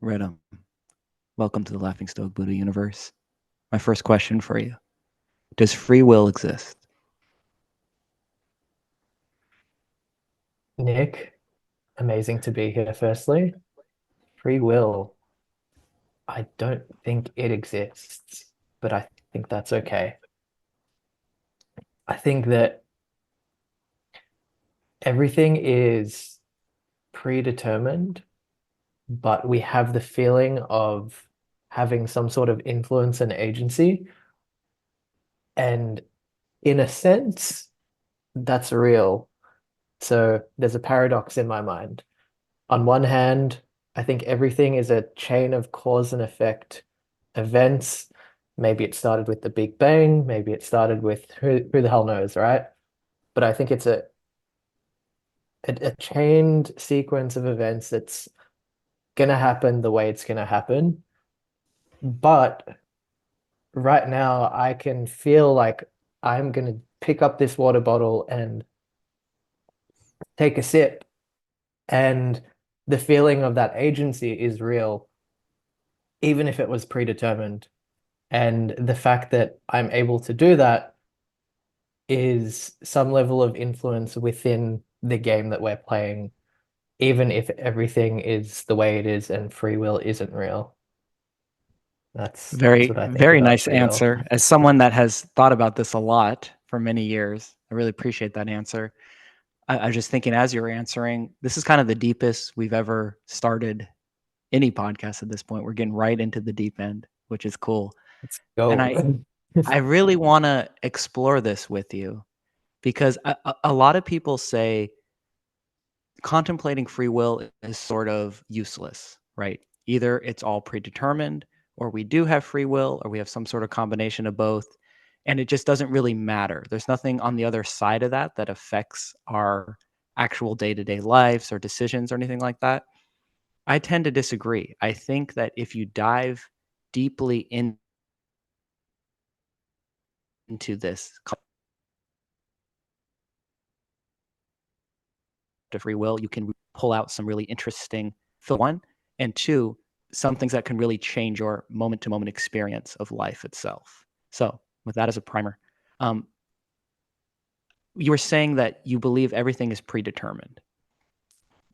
Redim, welcome to the Laughing Stoic Buddha universe. My first question for you: does free will exist? Nick, amazing to be here, firstly. Free will, I don't think it exists, but I think that's okay. I think that everything is predetermined, but we have the feeling of having some sort of influence and agency. And in a sense, that's real. So there's a paradox in my mind. On one hand, I think everything is a chain of cause and effect events. Maybe it started with the Big Bang, maybe it started with who the hell knows, right? But I think it's a chained sequence of events that's gonna happen the way it's gonna happen. But right now, I can feel like I'm gonna pick up this water bottle and take a sip, and the feeling of that agency is real, even if it was predetermined. And the fact that I'm able to do that is some level of influence within the game that we're playing, even if everything is the way it is and free will isn't real. That's Very, what I think very about nice free will. answer. As someone that has thought about this a lot for many years, I really appreciate that answer. I was just thinking as you were answering, this is kind of the deepest we've ever started any podcast at this point. We're getting right into the deep end, which is cool. Let's And go. I really want to explore this with you because a lot of people say contemplating free will is sort of useless, right? Either it's all predetermined, or we do have free will, or we have some sort of combination of both. And it just doesn't really matter. There's nothing on the other side of that that affects our actual day to day lives or decisions or anything like that. I tend to disagree. I think that if you dive deeply into this to free will, you can pull out some really interesting one, and two, some things that can really change your moment to moment experience of life itself. So, with that as a primer, um, you were saying that you believe everything is predetermined.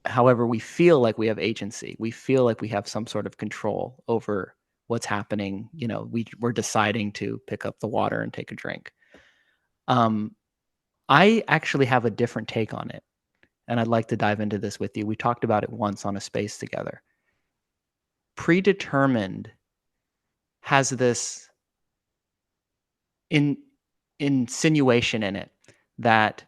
However, we feel like we have agency. We feel like we have some sort of control over what's happening. We're deciding to pick up the water and take a drink. Um, I actually have a different take on it, and I'd like to dive into this with you. We talked about it once on a space together. Predetermined has this in insinuation in it that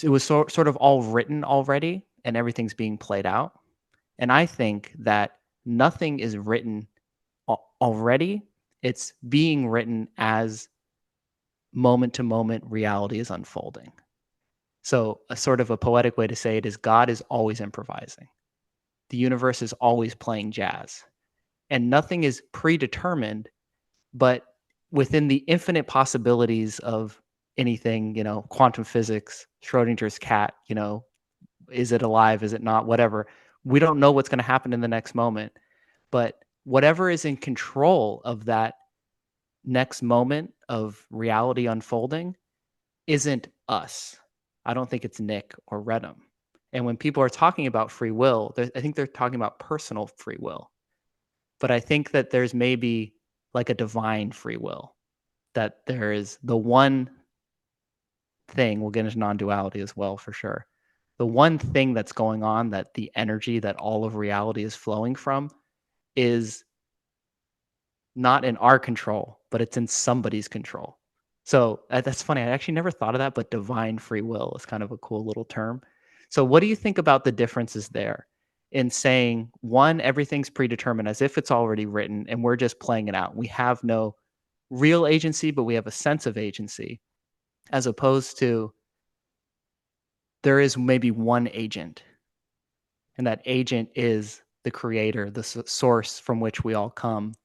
it was sort of all written already and everything's being played out. And I think that nothing is written already. It's being written as moment to moment reality is unfolding. So, a sort of a poetic way to say it is God is always improvising. The universe is always playing jazz. And nothing is predetermined, but within the infinite possibilities of anything, quantum physics, Schrodinger's cat, is it alive? Is it not? Whatever. We don't know what's going to happen in the next moment, but whatever is in control of that next moment of reality unfolding isn't us. I don't think it's Nick or Redim. And when people are talking about free will, I think they're talking about personal free will. But I think that there's maybe like a divine free will, that there is the one thing, we'll get into non-duality as well for sure. The one thing that's going on, that the energy that all of reality is flowing from, is not in our control, but it's in somebody's control. So that's funny. I actually never thought of that, but divine free will is kind of a cool little term. So, what do you think about the differences there in saying, one, everything's predetermined as if it's already written and we're just playing it out? We have no real agency, but we have a sense of agency, as opposed to there is maybe one agent, and that agent is the creator, the source from which we all come.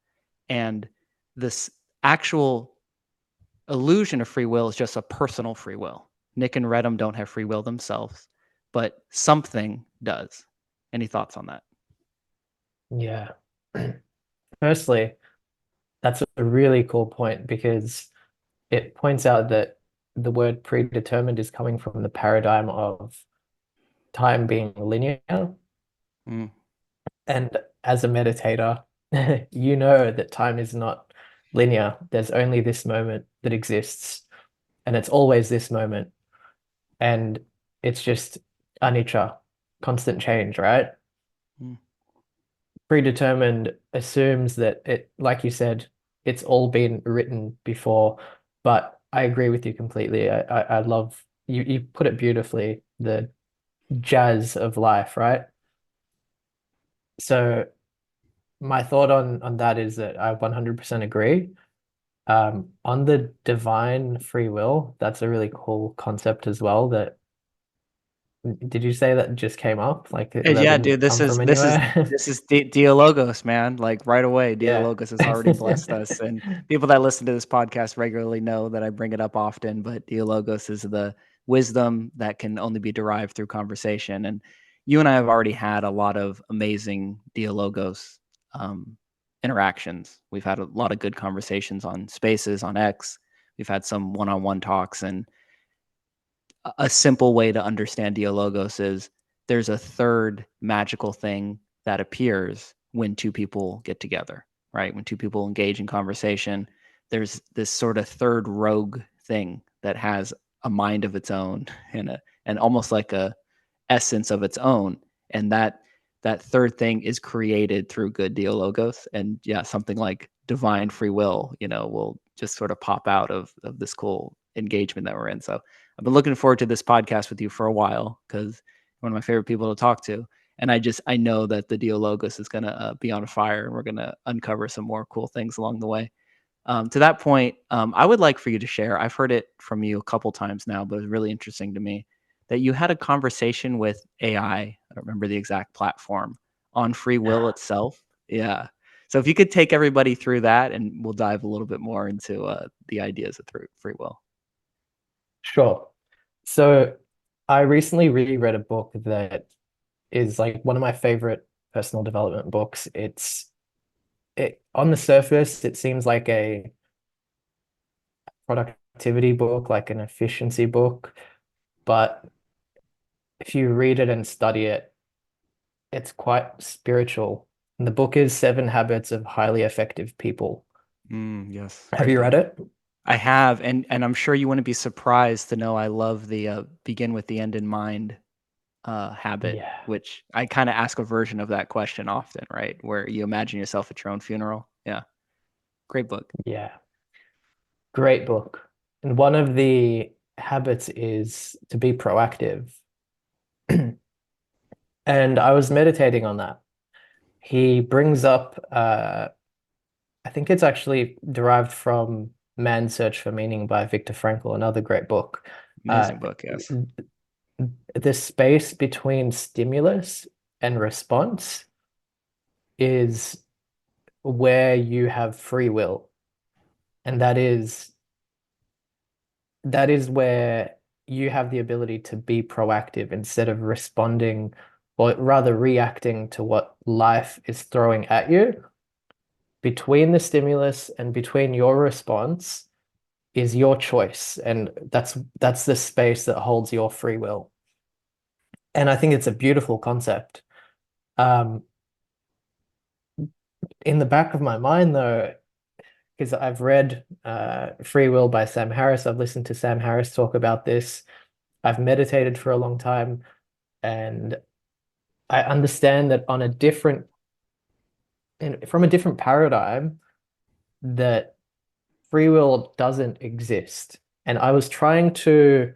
And this actual illusion of free will is just a personal free will. Nick and Redham don't have free will themselves, but something does. Any thoughts on that? Yeah. Firstly, that's a really cool point because it points out that the word predetermined is coming from the paradigm of time being linear. Mm, And as a meditator, you know that time is not linear. There's only this moment that exists, and it's always this moment. And it's just anicca, constant change, right? mm, Predetermined assumes that it, like you said, it's all been written before. But I agree with you completely. I love you put it beautifully, the jazz of life, right? So my thought on that is that I 100% agree. On the divine free will, that's a really cool concept as well. That did you say that just came up? Like that Yeah, dude, didn't this come is from this is anywhere? this is Dialogos, man. Like right away, Yeah. Dialogos has already blessed us, and people that listen to this podcast regularly know that I bring it up often. But Dialogos is the wisdom that can only be derived through conversation, and you and I have already had a lot of amazing Dialogos um, interactions. We've had a lot of good conversations on Spaces, on X. We've had some one-on-one talks, and a simple way to understand Dialogos is there's a third magical thing that appears when two people get together, right? When two people engage in conversation, there's this sort of third rogue thing that has a mind of its own and almost like a essence of its own, and that third thing is created through good Dialogos, and yeah, something like divine free will, will just sort of pop out of this cool engagement that we're in. So I've been looking forward to this podcast with you for a while because one of my favorite people to talk to. And I know that the Dialogos is going to be on fire and we're going to uncover some more cool things along the way. To that point, I would like for you to share. I've heard it from you a couple times now, but it was really interesting to me that you had a conversation with AI. I don't remember the exact platform on free will itself. Yeah. So if you could take everybody through that, and we'll dive a little bit more into the ideas of free will. Sure. So I recently reread a book that is like one of my favorite personal development books. It on the surface, it seems like a productivity book, like an efficiency book, but if you read it and study it, it's quite spiritual. And the book is Seven Habits of Highly Effective People. Yes, Have great you read book. it? I have, and I'm sure you wouldn't be surprised to know I love the begin with the end in mind habit, Yeah. which I kind of ask a version of that question often, right? Where you imagine yourself at your own funeral. Yeah, great book. Yeah. Great book. And one of the habits is to be proactive. And I was meditating on that. He brings up, I think it's actually derived from Man's Search for Meaning by Viktor Frankl, another great book. Uh, Amazing book. Yes. the space between stimulus and response is where you have free will. And that is where you have the ability to be proactive instead of responding or rather reacting to what life is throwing at you. Between the stimulus and between your response is your choice, and that's the space that holds your free will. And I think it's a beautiful concept. Um, in the back of my mind, though, because I've read Free Will by Sam Harris, I've listened to Sam Harris talk about this. I've meditated for a long time, and I understand that from a different paradigm, that free will doesn't exist. And I was trying to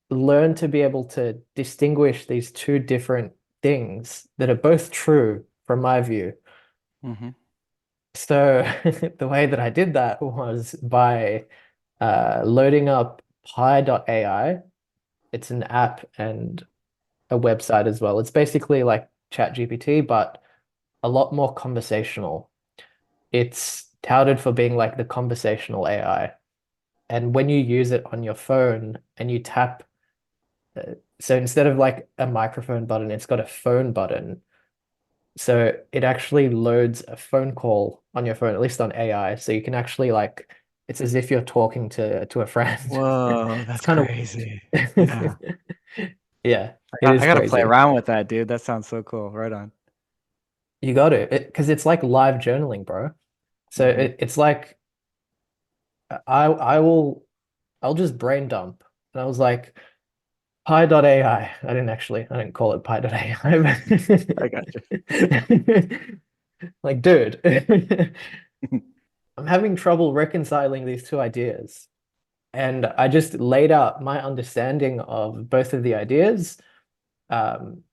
learn to be able to distinguish these two different things that are both true from my view. Hmm. So the way that I did that was by loading up Pi.ai. It's an app and a website as well. It's basically like ChatGPT, but a lot more conversational. It's touted for being like the conversational AI. And when you use it on your phone and you tap, so instead of like a microphone button, it's got a phone button. So it actually loads a phone call on your phone, at least on AI. So you can actually like it's as if you're talking to a friend. Whoa, It's that's kind of crazy. Yeah. weird. Yeah, it I is gotta play crazy. around with that, dude. That sounds so cool. Right on. You got to because it's like live journaling, bro. So Hmm. it's like I'll just brain dump. And I was like, Pi.ai. I didn't call it I got you. Pi.ai. Like, dude, I'm having trouble reconciling these two ideas. And I just laid out my understanding of both of the ideas. Um,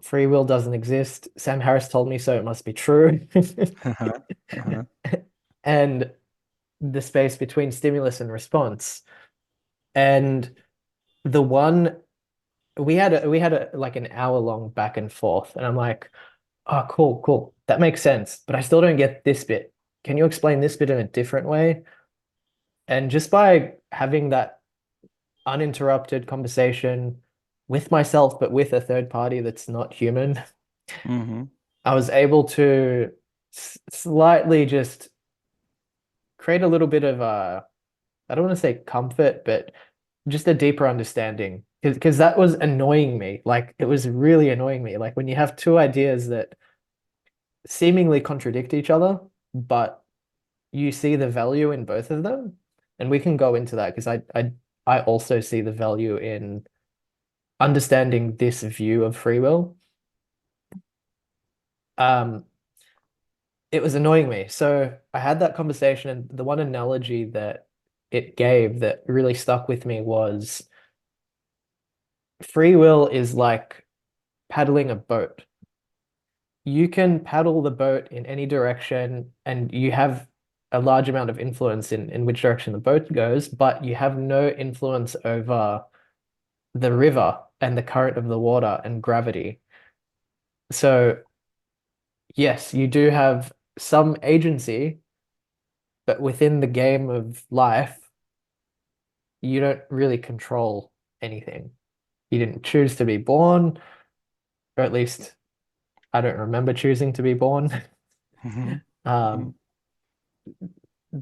Free will doesn't exist. Sam Harris told me so, it must be true. Uh-huh. Uh-huh. And the space between stimulus and response. And the one we had a like an hour long back and forth, and I'm like, oh, cool, cool. That makes sense, but I still don't get this bit. Can you explain this bit in a different way? And just by having that uninterrupted conversation with myself, but with a third party that's not human, Hmm. I was able to slightly just create a little bit of I don't want to say comfort, but just a deeper understanding. Because that was annoying me. Like it was really annoying me. Like when you have two ideas that seemingly contradict each other, but you see the value in both of them. And we can go into that because I also see the value in understanding this view of free will. Um, it was annoying me. So I had that conversation, and the one analogy that it gave that really stuck with me was free will is like paddling a boat. You can paddle the boat in any direction, and you have a large amount of influence in which direction the boat goes, but you have no influence over the river and the current of the water and gravity. So, yes, you do have some agency, but within the game of life, you don't really control anything. You didn't choose to be born, or at least I don't remember choosing to be born. Hmm. Hmm. Um,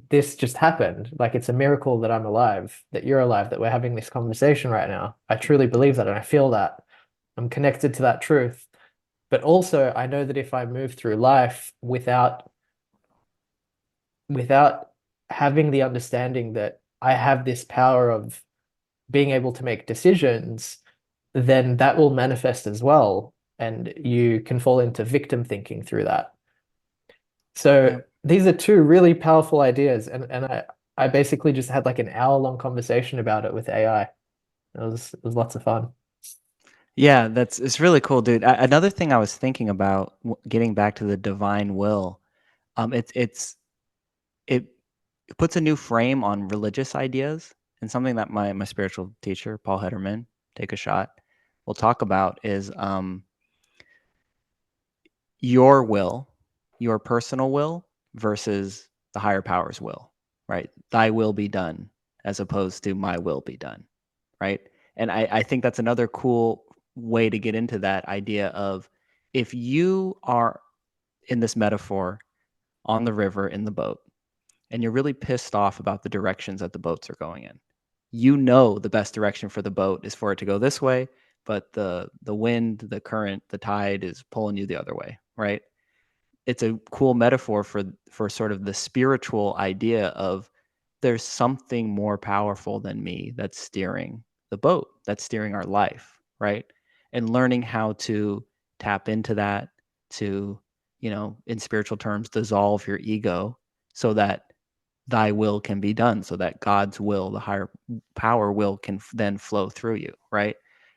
this just happened. Like it's a miracle that I'm alive, that you're alive, that we're having this conversation right now. I truly believe that and I feel that. I'm connected to that truth. But also I know that if I move through life without having the understanding that I have this power of being able to make decisions, then that will manifest as well. And you can fall into victim thinking through that. So Yep. these are two really powerful ideas, and I basically just had like an hour-long conversation about it with AI. It was lots of fun. Yeah, that's it's really cool, dude. Another thing I was thinking about, getting back to the divine will, it puts a new frame on religious ideas, and something that my spiritual teacher, Paul Hederman, take a shot, will talk about is your will, your personal will versus the higher power's will, right? Thy will be done as opposed to my will be done, right? And I think that's another cool way to get into that idea of, if you are in this metaphor on the river in the boat and you're really pissed off about the directions that the boats are going in, you know the best direction for the boat is for it to go this way, but the wind, the current, the tide is pulling you the other way, right? It's a cool metaphor for sort of the spiritual idea of, there's something more powerful than me that's steering the boat, that's steering our life, right? And learning how to tap into that, to, in spiritual terms, dissolve your ego so that thy will can be done, so that God's will, the higher power will, can then flow through you, right?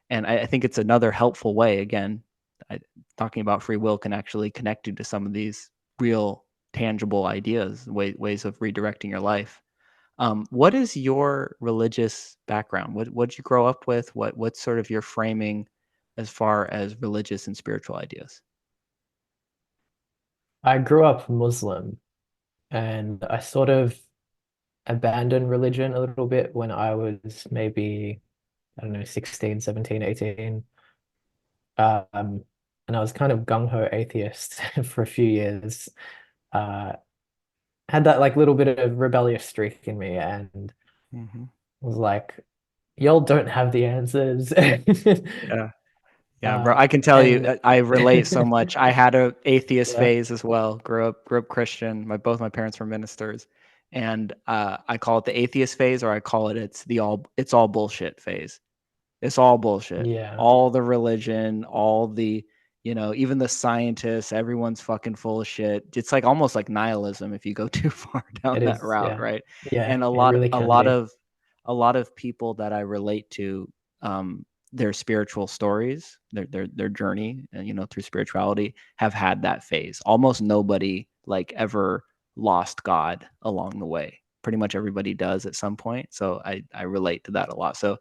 And I think it's another helpful way. Again, I, talking about free will can actually connect you to some of these real, tangible ideas, ways of redirecting your life. What is your religious background? What did you grow up with? What's sort of your framing as far as religious and spiritual ideas? I grew up Muslim, and I sort of abandoned religion a little bit when I was maybe, I don't know, 16, 17, 18. and I was kind of gung-ho atheist for a few years. Uh, had that like little bit of rebellious streak in me and Mhm. was like, y'all don't have the answers. Yeah. Yeah, bro, I can tell you, And I relate so much. I had a atheist yeah, phase as well. Grew up Christian. Both my parents were ministers, and I call it the atheist phase, or I call it it's all bullshit phase. It's all bullshit. yeah, All the religion, all the, even the scientists, everyone's fucking full of shit. It's like almost like nihilism if you go too far down it that is. route, Yeah, right? yeah, And it really a can lot be. of people that I relate to, their spiritual stories, their journey, through spirituality, have had that phase. Almost nobody like ever lost God along the way. Pretty much everybody does at some point. So I relate to that a lot. So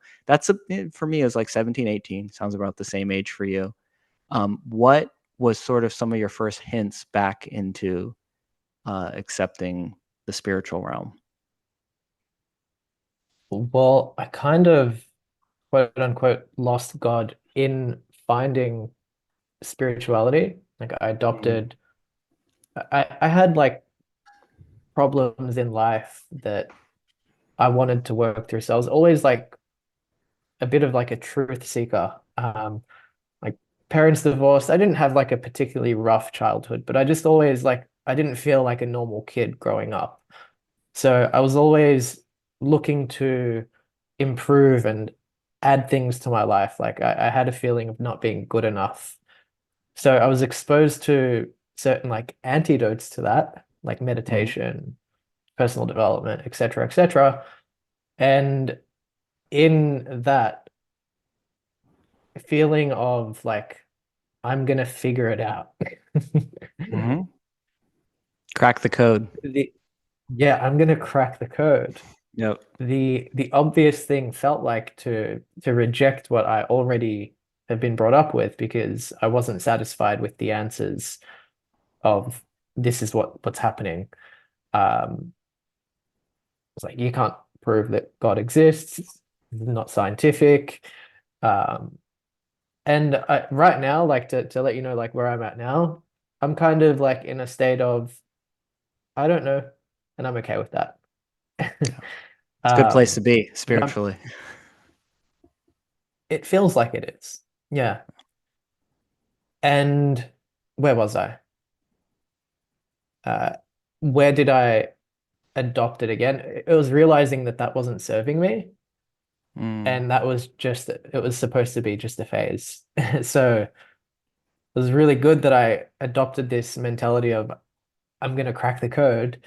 for me, is like 17, 18. Sounds about the same age for you. What was sort of some of your first hints back into accepting the spiritual realm? Well, I kind of quote unquote lost God in finding spirituality. Like I Mm, adopted, I had like problems in life that I wanted to work through. So I was always like a bit of like a truth seeker. Like parents divorced. I didn't have like a particularly rough childhood, but I just always like I didn't feel like a normal kid growing up. So I was always looking to improve and add things to my life. Like I had a feeling of not being good enough. So I was exposed to certain like antidotes to that, like mhm, meditation, personal development, etc., etc. And in that feeling of like, I'm gonna figure it out. mhm. Crack the code. The, yeah, I'm gonna crack the code. Yep. The obvious thing felt like to reject what I already have been brought up with because I wasn't satisfied with the answers of this is what's happening. It's like you can't prove that God exists. It's not scientific. Um, and right now, like to let you know, like where I'm at now, I'm kind of like in a state of I don't know, and I'm okay with that. Yeah. It's a good place to Um, be but I'm, spiritually. it feels like it is. Yeah. And where was I? Uh, where did I adopt it again? It was realizing that that wasn't serving me, Mm, and that was just it was supposed to be just a phase. So it was really good that I adopted this mentality of I'm going to crack the code.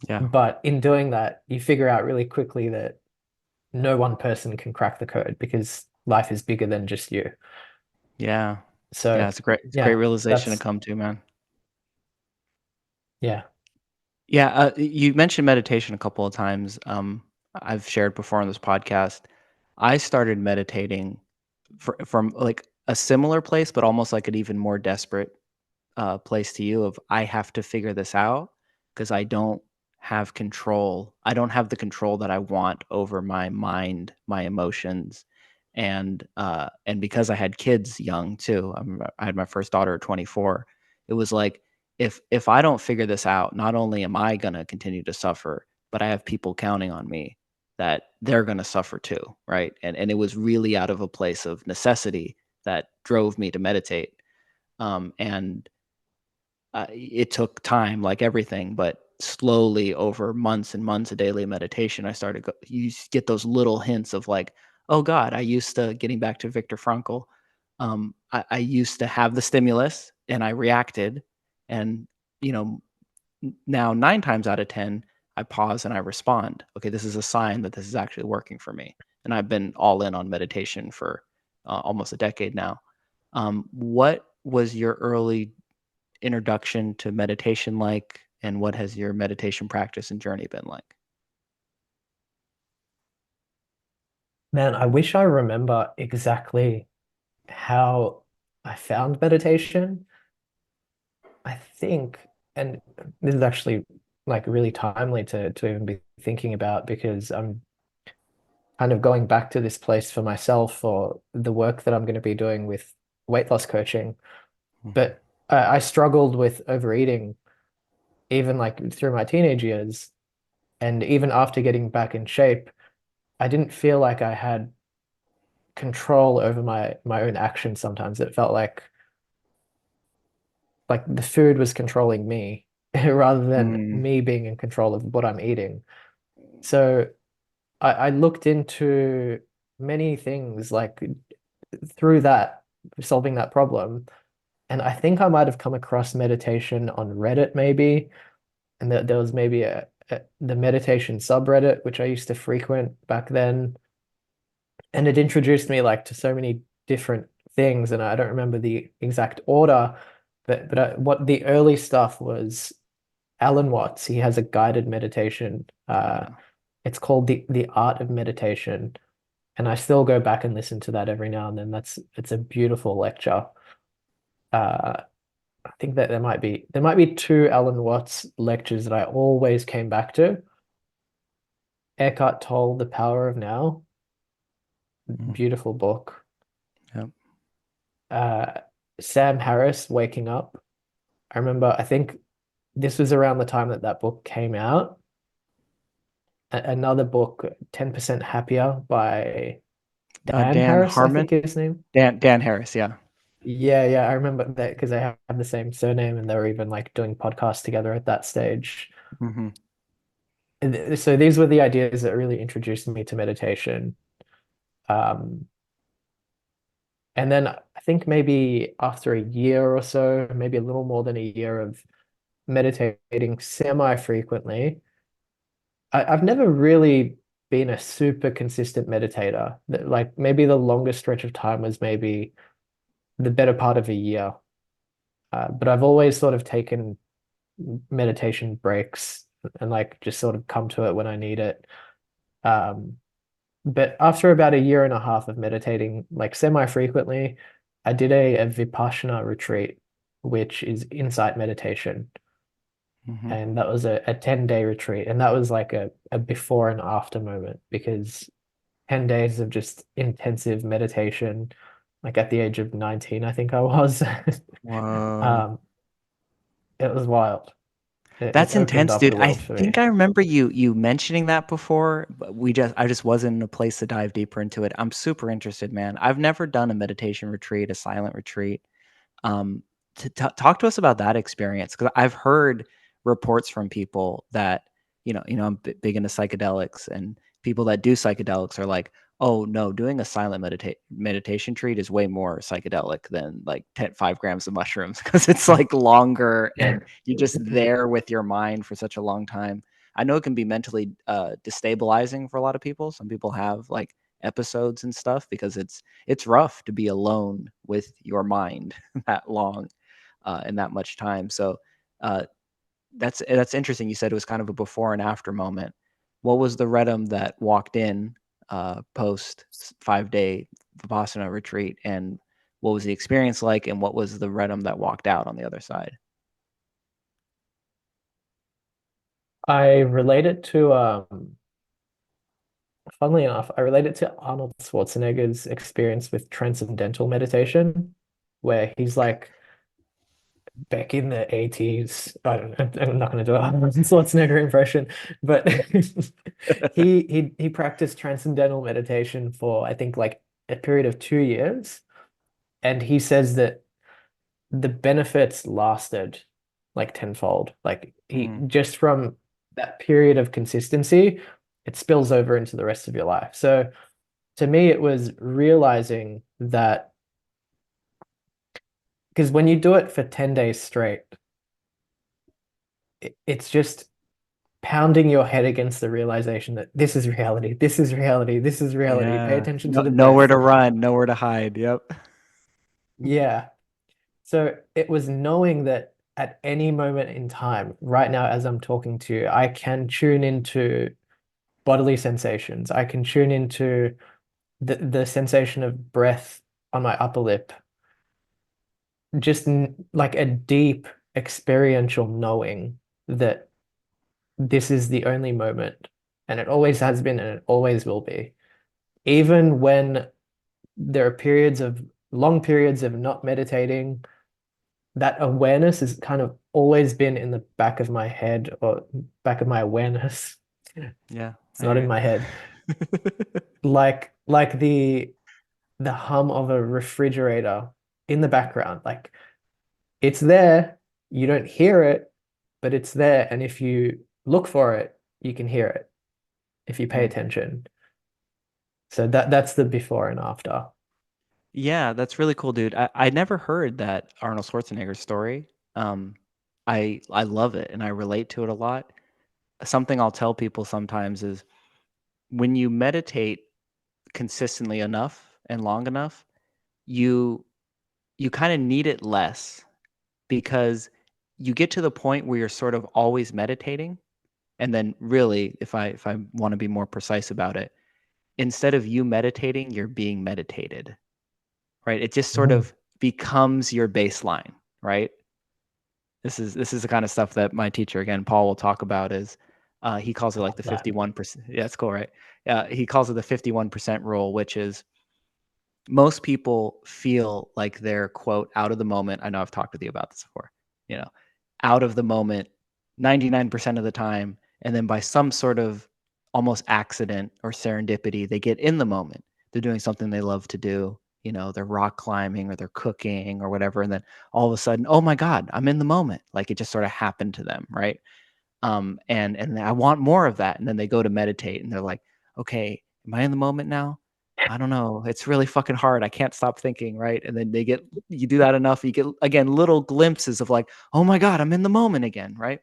yeah. But in doing that, you figure out really quickly that no one person can crack the code because life is bigger than just you. Yeah. Yeah. So It's a great yeah, realization to that's come to, man. yeah. Yeah. You mentioned meditation a couple of times. I've shared before on this podcast. I started meditating from like a similar place, but almost like an even more desperate place to you of I have to figure this out because I don't have control. I don't have the control that I want over my mind, my emotions, and because I had kids young too. I had my first daughter at 24. It was like if I don't figure this out, not only am I gonna continue to suffer, but I have people counting on me that they're gonna suffer too, right? And it was really out of a place of necessity that drove me to meditate. And it took time, like everything, but slowly over months and months of daily meditation, you get those little hints of like, oh God, I used to, getting back to Viktor Frankl, I used to have the stimulus and I reacted. And, you know, now 9 times out of 10, I pause and I respond. Okay, this is a sign that this is actually working for me. And I've been all in on meditation for almost a decade now. What was your early introduction to meditation like, and what has your meditation practice and journey been like? Man, I wish I remember exactly how I found meditation. I think, and this is actually like really timely to even be thinking about because I'm kind of going back to this place for myself for the work that I'm going to be doing with weight loss coaching. Mhm. But I struggled with overeating even like through my teenage years. And even after getting back in shape, I didn't feel like I had control over my own actions sometimes. It felt like the food was controlling me rather than Mm. me being in control of what I'm eating. So I looked into many things like through that, solving that problem. And I think I might have come across meditation on Reddit maybe. And that there was maybe the meditation subreddit, which I used to frequent back then. And it introduced me like to so many different things. And I don't remember the exact order, but what the early stuff was Alan Watts. He has a guided meditation. Yeah. It's called the Art of Meditation. And I still go back and listen to that every now and then. It's a beautiful lecture. Uh, I think that there might be two Alan Watts lectures that I always came back to. Eckhart Tolle, The Power of Now, Mm. beautiful book. Yep. Uh, Sam Harris, Waking Up. I remember, I think this was around the time that that book came out. Another book, 10% Happier by Dan Dan Harris, I Harmon, think his name. Dan Harris. Yeah. Yeah, I remember that because they have the same surname and they were even like doing podcasts together at that stage. Hmm. So these were the ideas that really introduced me to meditation. Um, and then I think maybe after a year or so, maybe a little more than a year of meditating semi-frequently, I've never really been a super consistent meditator. Like maybe the longest stretch of time was maybe the better part of a year. But I've always sort of taken meditation breaks and like just sort of come to it when I need it. Um, but after about a year and a half of meditating like semi-frequently, I did a Vipassana retreat, which is insight meditation. Hmm. And that was a 10-day retreat. And that was like a before and after moment because 10 days of just intensive meditation, like at the age of 19, I think I was. Whoa. Um, it was wild. It That's opened intense, up dude. the I world for think me. I remember you mentioning that before, but I just wasn't in a place to dive deeper into it. I'm super interested, man. I've never done a meditation retreat, a silent retreat. Um, Talk to us about that experience because I've heard reports from people that I'm big into psychedelics, and people that do psychedelics are like, "Oh no, doing a silent meditation treat is way more psychedelic than like 5 grams of mushrooms because it's like longer and you're just there with your mind for such a long time." I know it can be mentally destabilizing for a lot of people. Some people have like episodes and stuff because it's rough to be alone with your mind that long and that much time. So uh, that's interesting. You said it was kind of a before and after moment. What was the Redim that walked in post 5 day Vipassana retreat, and what was the experience like, and what was the Redim that walked out on the other side? I relate it to, funnily enough, I relate it to Arnold Schwarzenegger's experience with transcendental meditation, where he's like back in the 80s. I don't know, I'm not going to do a Arnold Schwarzenegger impression, but he practiced transcendental meditation for I think like a period of 2 years. And he says that the benefits lasted like tenfold. Like he Mm, just from that period of consistency, it spills over into the rest of your life. So to me, it was realizing that because when you do it for 10 days straight, it's just pounding your head against the realization that this is reality, this is reality, this is reality. Pay yeah. attention to No, the nowhere breath. to run, nowhere to hide. Yep. Yeah. So it was knowing that at any moment in time, right now, as I'm talking to you, I can tune into bodily sensations. I can tune into the sensation of breath on my upper lip, just like a deep experiential knowing that this is the only moment, and it always has been, and it always will be. Even when there are long periods of not meditating, that awareness has kind of always been in the back of my head or back of my awareness. Yeah, It's I not in hear my head. you. Like the hum of a refrigerator in the background. Like it's there, you don't hear it, but it's there. And if you look for it, you can hear it if you pay Mm. attention. So that's the before and after. Yeah, that's really cool, dude. I never heard that Arnold Schwarzenegger story. Um, I love it and I relate to it a lot. Something I'll tell people sometimes is when you meditate consistently enough and long enough, you you kind of need it less because you get to the point where you're sort of always meditating. And then really, if I want to be more precise about it, instead of you meditating, you're being meditated, right? It just sort Mm. of becomes your baseline, right? This is the kind of stuff that my teacher again, Paul, will talk about. Is he calls it I like the love that. 51%? Yeah, that's cool, right? He calls it the 51% rule, which is most people feel like they're quote out of the moment. I know I've talked with you about this before. You know, out of the moment 99% of the time, and then by some sort of almost accident or serendipity, they get in the moment. They're doing something they love to do. You know, they're rock climbing or they're cooking or whatever, and then all of a sudden, oh my God, I'm in the moment. Like it just sort of happened to them, right? And I want more of that. And then they go to meditate and they're like, okay, am I in the moment now? I don't know. It's really fucking hard. I can't stop thinking, right? And then you do that enough, you get again little glimpses of like, oh my God, I'm in the moment again, right?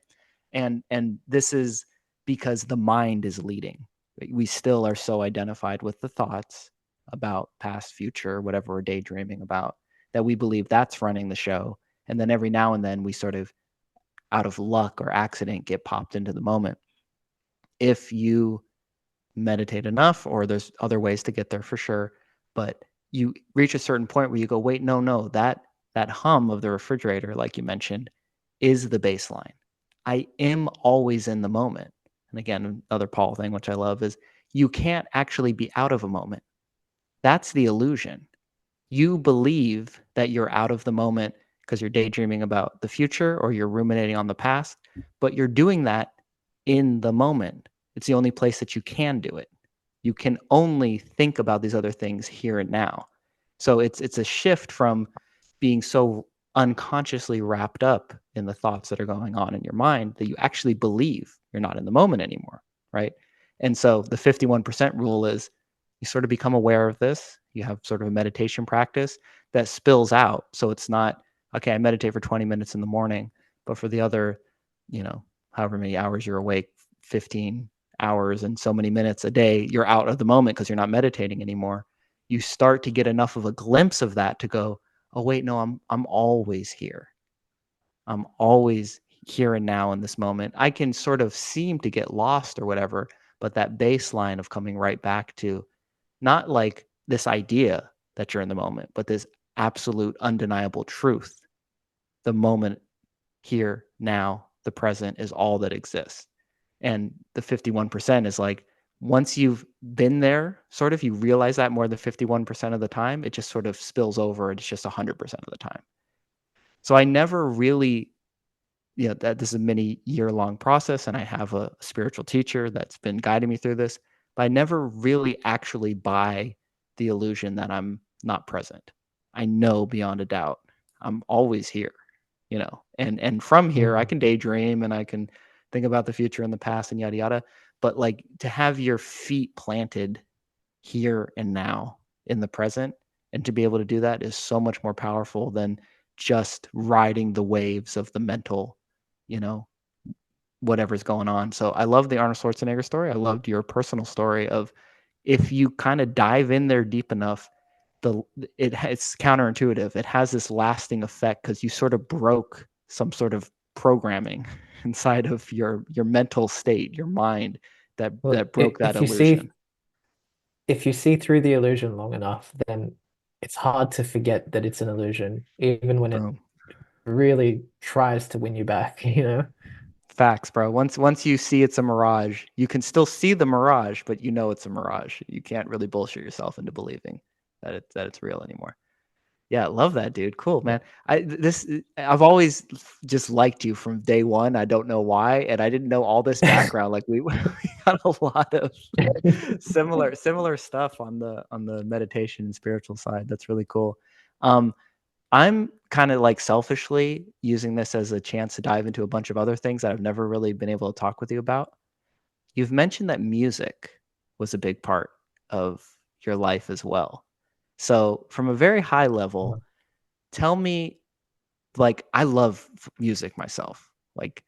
And this is because the mind is leading. We still are so identified with the thoughts about past, future, whatever we're daydreaming about, that we believe that's running the show. And then every now and then we sort of out of luck or accident get popped into the moment. If you meditate enough, or there's other ways to get there for sure, but you reach a certain point where you go, wait, no, no, that hum of the refrigerator, like you mentioned, is the baseline. I am always in the moment. And again, another Paul thing, which I love, is you can't actually be out of a moment. That's the illusion. You believe that you're out of the moment because you're daydreaming about the future or you're ruminating on the past, but you're doing that in the moment. It's the only place that you can do it. You can only think about these other things here and now. So it's a shift from being so unconsciously wrapped up in the thoughts that are going on in your mind that you actually believe you're not in the moment anymore, right? And so the 51% rule is you sort of become aware of this. You have sort of a meditation practice that spills out. So it's not, okay, I meditate for 20 minutes in the morning, but for the other, however many hours you're awake, 15 hours and so many minutes a day, you're out of the moment because you're not meditating anymore. You start to get enough of a glimpse of that to go, oh wait, no, I'm always here. I'm always here and now in this moment. I can sort of seem to get lost or whatever, but that baseline of coming right back to not like this idea that you're in the moment, but this absolute undeniable truth. The moment here, now, the present is all that exists. And the 51% is like, once you've been there, sort of, you realize that more than 51% of the time, it just sort of spills over. It's just 100% of the time. So I never really, that this is a many year long process. And I have a spiritual teacher that's been guiding me through this, but I never really actually buy the illusion that I'm not present. I know beyond a doubt I'm always here, and from here I Mm. can daydream and I can think about the future and the past and yada yada. But like to have your feet planted here and now in the present and to be able to do that is so much more powerful than just riding the waves of the mental, you know, whatever's going on. So I love the Arnold Schwarzenegger story. I loved your personal story of if you kind of dive in there deep enough, it's counterintuitive. It has this lasting effect because you sort of broke some sort of programming inside of your mental state, your mind that Well, that broke that if you illusion. see through the illusion long enough, then it's hard to forget that it's an illusion, even when it Boom. really tries to win you back, you know? Facts, bro. Once you see it's a mirage, you can still see the mirage, but you know it's a mirage. You can't really bullshit yourself into believing that it's real anymore. Yeah, love that, dude. Cool, Yeah. man. I've always just liked you from day one. I don't know why, and I didn't know all this background. Like we, we got a lot of similar stuff on the meditation and spiritual side. That's really cool. Um, I'm kind of like selfishly using this as a chance to dive into a bunch of other things that I've never really been able to talk with you about. You've mentioned that music was a big part of your life as well. So, from a very high level, tell me, like, I love music myself. Like,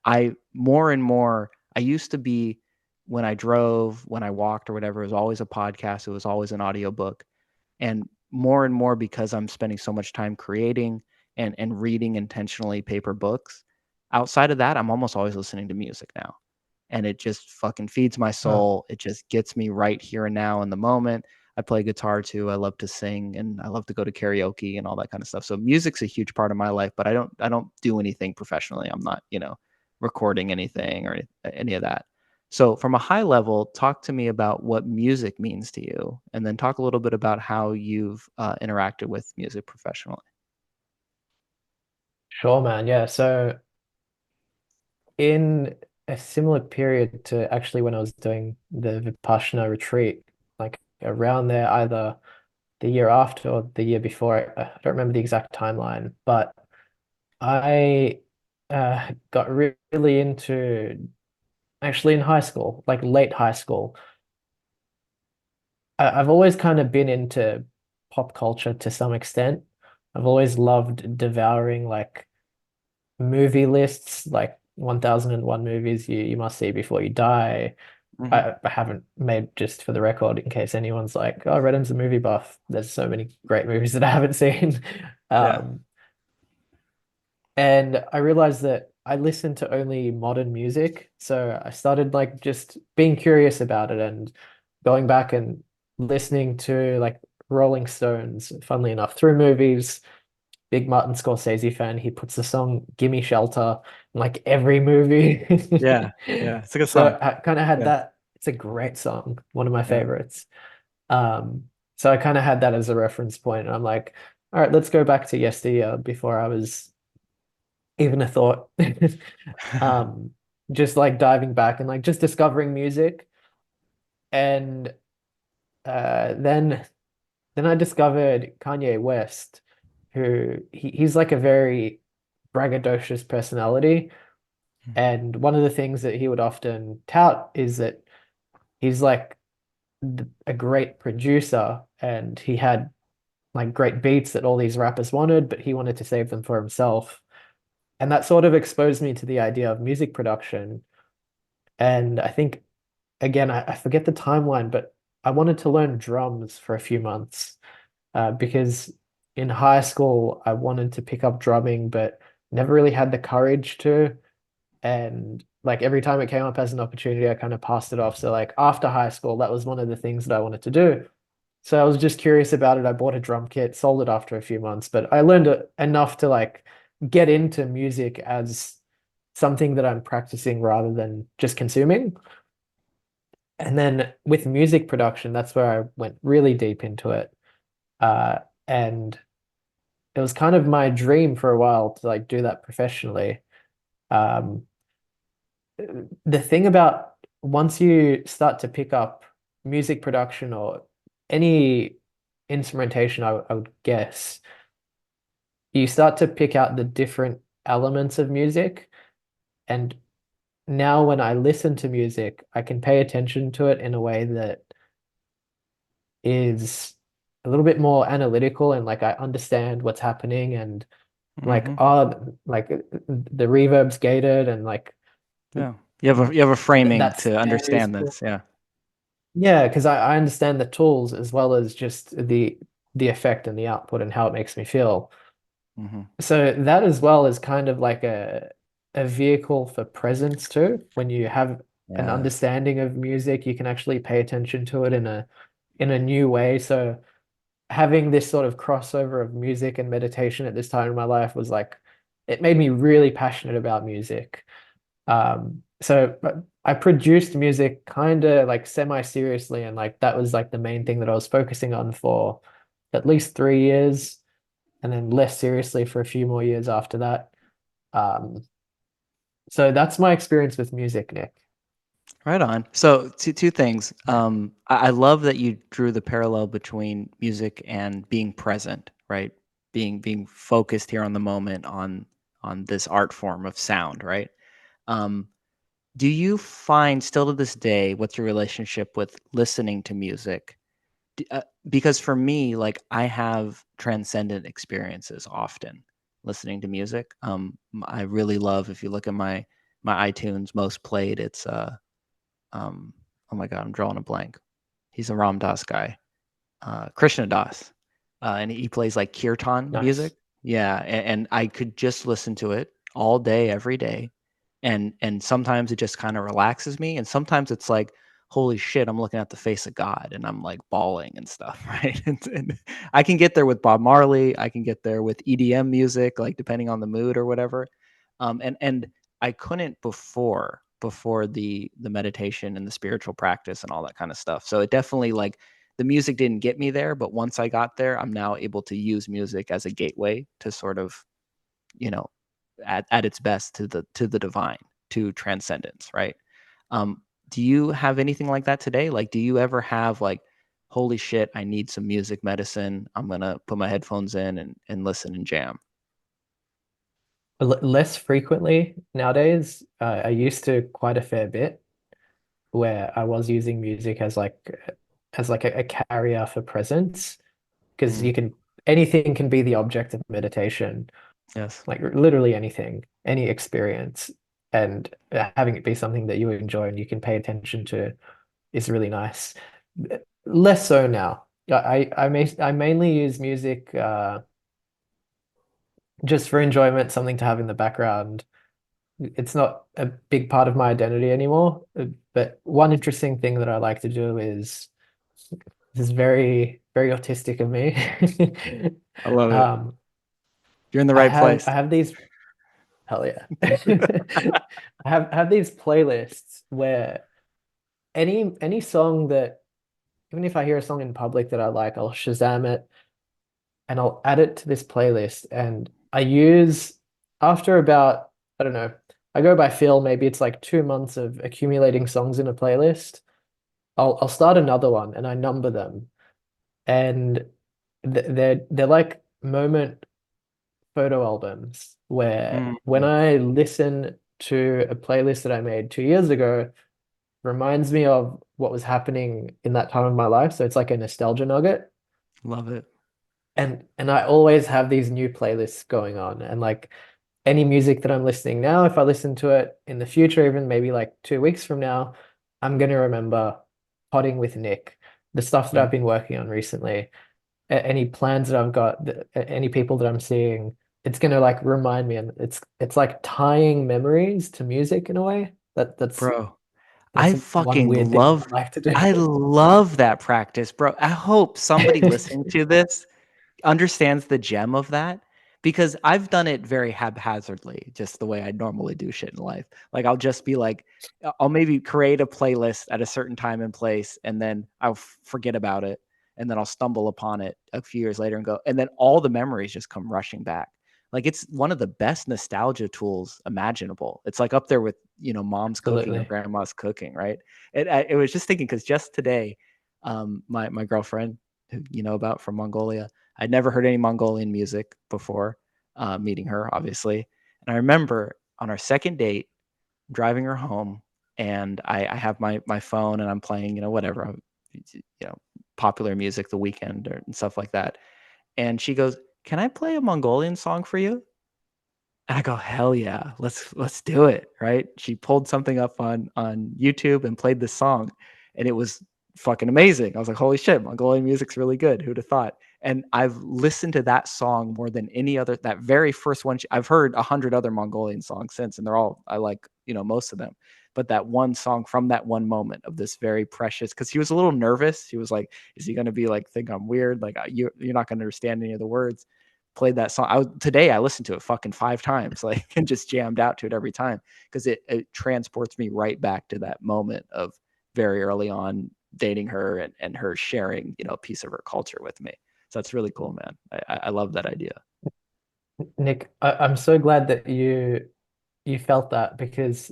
I more and more, I used to be, when I drove, when I walked or whatever, it was always a podcast, it was always an audiobook. And more because I'm spending so much time creating and reading intentionally paper books. Outside of that, I'm almost always listening to music now, and it just fucking feeds my Huh. soul. It just gets me right here and now in the moment. I play guitar too. I love to sing and I love to go to karaoke and all that kind of stuff. So music's a huge part of my life, but I don't do anything professionally. I'm not, recording anything or any of that. So from a high level, talk to me about what music means to you, and then talk a little bit about how you've interacted with music professionally. Sure, man. Yeah. So in a similar period to actually when I was doing the Vipassana retreat, like around there, either the year after or the year before, I don't remember the exact timeline, but I got really into actually in high school, like late high school. I've always kind of been into pop culture to some extent. I've always loved devouring like movie lists, like 1001 movies you must see before you die. Hmm. I haven't made, just for the record, in case anyone's like, oh, Redim's a movie buff. There's so many great movies that I haven't seen. Yeah. Um, and I realized that I listened to only modern music. So I started like just being curious about it and going back and listening to like Rolling Stones, funnily enough, through movies. Big Martin Scorsese fan. He puts the song Gimme Shelter in like every movie. Yeah. Yeah. It's a good song. So I kind of had Yeah. that. It's a great song, one of my Yeah. favorites. So I kind of had that as a reference point, and I'm like, all right, let's go back to yesteryear before I was even a thought. Um, just like diving back and like just discovering music. And then I discovered Kanye West, who he's like a very braggadocious personality. And one of the things that he would often tout is that he's like a great producer and he had like great beats that all these rappers wanted, but he wanted to save them for himself. And that sort of exposed me to the idea of music production. And I think, again, I forget the timeline, but I wanted to learn drums for a few months because in high school, I wanted to pick up drumming, but never really had the courage to. And like every time it came up as an opportunity, I kind of passed it off. So like after high school, that was one of the things that I wanted to do. So I was just curious about it. I bought a drum kit, sold it after a few months, but I learned enough to like get into music as something that I'm practicing rather than just consuming. And then with music production, that's where I went really deep into it. Uh, and it was kind of my dream for a while to like do that professionally. Um, the thing about once you start to pick up music production or any instrumentation, I would guess, you start to pick out the different elements of music. And now when I listen to music, I can pay attention to it in a way that is a little bit more analytical and like I understand what's happening and like Hmm. like the reverb's gated and like Yeah. You have a framing that to snare is understand cool. this. Yeah. Yeah, because I understand the tools as well as just the effect and the output and how it makes me feel. Hmm. So that as well is kind of like a vehicle for presence too. When you have an Yes. understanding of music, you can actually pay attention to it in a new way. So having this sort of crossover of music and meditation at this time in my life was like it made me really passionate about music. So but I produced music kind of like semi-seriously, and like that was like the main thing that I was focusing on for at least 3 years. and then less seriously for a few more years after that. Um, so that's my experience with music, Nick. Right on. So two things. I love that you drew the parallel between music and being present, right? Being focused here on the moment on this art form of sound, right? Um, do you find still to this day what's your relationship with listening to music? Because for me, like I have transcendent experiences often listening to music. I really love if you look at my iTunes most played, it's um, oh my god, I'm drawing a blank. He's a Ram Dass guy, Krishna Das, and he plays like kirtan music. Nice. Yeah, and I could just listen to it all day, every day, and sometimes it just kind of relaxes me, and sometimes it's like, holy shit, I'm looking at the face of God, and I'm like bawling and stuff, right? And I can get there with Bob Marley, I can get there with EDM music, like depending on the mood or whatever. And I couldn't before the meditation and the spiritual practice and all that kind of stuff. So it definitely like the music didn't get me there, but once I got there, I'm now able to use music as a gateway to sort of, you know, at its best to the divine, to transcendence, right? Um, do you have anything like that today? Like, do you ever have like, holy shit, I need some music medicine. I'm gonna put my headphones in and listen and jam. Less frequently nowadays. I used to quite a fair bit, where I was using music as like a carrier for presence, because Mm, you can anything can be the object of meditation, yes, like literally anything, any experience, and having it be something that you enjoy and you can pay attention to is really nice. Less so now. I mainly use music just for enjoyment, something to have in the background. It's not a big part of my identity anymore. But one interesting thing that I like to do is this is very autistic of me. I love it. Um, You're in the right I place. have these hell yeah. I have these playlists where any song that even if I hear a song in public that I like, I'll Shazam it and I'll add it to this playlist. And I use after about, I don't know, I go by feel, maybe it's like 2 months of accumulating songs in a playlist. I'll start another one and I number them. And they're like moment photo albums where when Mm, I listen to a playlist that I made 2 years ago, reminds me of what was happening in that time of my life. So it's like a nostalgia nugget. love it. And I always have these new playlists going on. And like any music that I'm listening now, if I listen to it in the future, even maybe like 2 weeks from now, I'm gonna remember potting with Nick, the stuff that Mm, I've been working on recently, any plans that I've got, any people that I'm seeing. It's gonna like remind me, and it's like tying memories to music in a way. bro. That's one weird thing that I like to do. I love that practice, bro. I hope somebody listening to this understands the gem of that because I've done it very haphazardly, just the way I normally do shit in life. Like I'll just be like, I'll maybe create a playlist at a certain time and place, and then I'll forget about it, and then I'll stumble upon it a few years later and go, and then all the memories just come rushing back. Like it's one of the best nostalgia tools imaginable. It's like up there with mom's cooking or Absolutely. grandma's cooking, right? It was just thinking because just today, my girlfriend, who you know about from Mongolia, I'd never heard any Mongolian music before meeting her, obviously. And I remember on our second date, driving her home, and I have my phone and I'm playing, whatever, popular music, The Weekend and stuff like that. And she goes, "Can I play a Mongolian song for you?" And I go, "Hell yeah, let's do it." Right? She pulled something up on YouTube and played this song, and it was fucking amazing. I was like, "Holy shit, Mongolian music's really good. Who'd have thought?" And I've listened to that song more than any other. That very first one, I've heard 100 other Mongolian songs since, and they're all I like, most of them. But that one song from that one moment of this very precious, because he was a little nervous. He was like, "Is he going to be like think I'm weird? Like you're not going to understand any of the words." Played that song. Today I listened to it fucking 5 times, like, and just jammed out to it every time because it transports me right back to that moment of very early on dating her and her sharing, a piece of her culture with me. So that's really cool, man. I love that idea. Nick, I'm so glad that you felt that because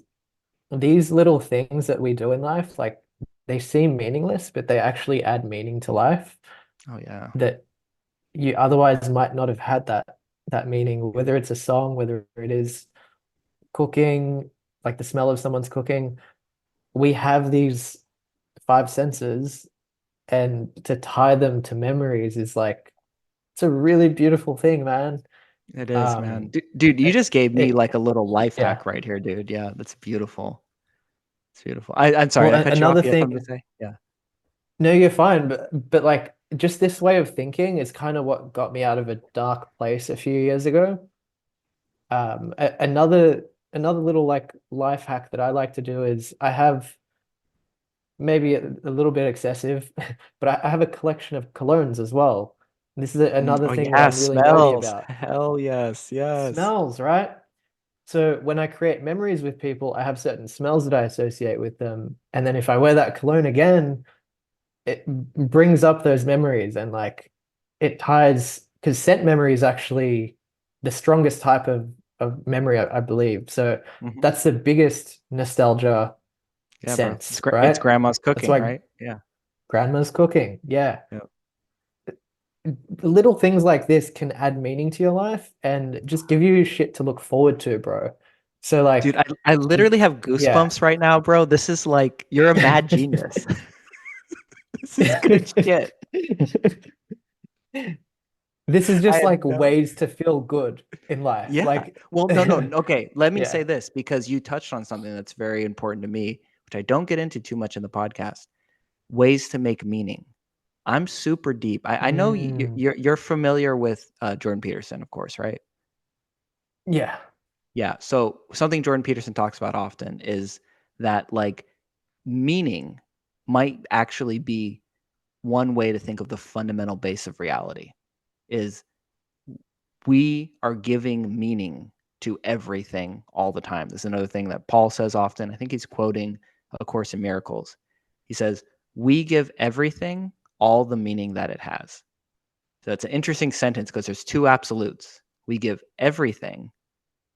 these little things that we do in life, like they seem meaningless, but they actually add meaning to life Oh yeah. that you otherwise might not have had that meaning, whether it's a song, whether it is cooking, like the smell of someone's cooking. We have these five senses, and to tie them to memories is like it's a really beautiful thing, man. It is, man. Um, Dude, you it, just gave me like it a little life yeah. hack right here, dude. Yeah, that's beautiful. It's beautiful. I'm sorry, Well, I cut you off. another You have something to thing, say? Yeah. no, you're fine, but like just this way of thinking is kind of what got me out of a dark place a few years ago. Another little like life hack that I like to do is I have maybe a little bit excessive, but I have a collection of colognes as well. This is another Oh thing that yeah, I'm really nerdy smells. about. Hell yes, yes. Smells, right? So when I create memories with people, I have certain smells that I associate with them. And then if I wear that cologne again, it brings up those memories and like it ties because scent memory is actually the strongest type of memory, I believe. So Hmm. that's the biggest nostalgia Yeah, bro. sense, It's right? grandma's That's cooking, why right? Yeah. grandma's cooking. Yeah. Yeah. Little things like this can add meaning to your life and just give you shit to look forward to, bro. So Dude, like, I literally have yeah. goosebumps right now, bro. This is like you're a mad genius. This is good shit. This is I just had like no. ways to feel good in life. Yeah. Like, Well, no, no. Okay, let me say yeah. this because you touched on something that's very important to me, which I don't get into too much in the podcast. Ways to make meaning. I'm super deep. I know Mm, you're familiar with Jordan Peterson, of course, right? yeah. Yeah. So something Jordan Peterson talks about often is that like meaning might actually be one way to think of the fundamental base of reality is we are giving meaning to everything all the time. This is another thing that Paul says often. I think he's quoting A Course in Miracles. He says, we give everything all the meaning that it has. So it's an interesting sentence because there's two absolutes. We give everything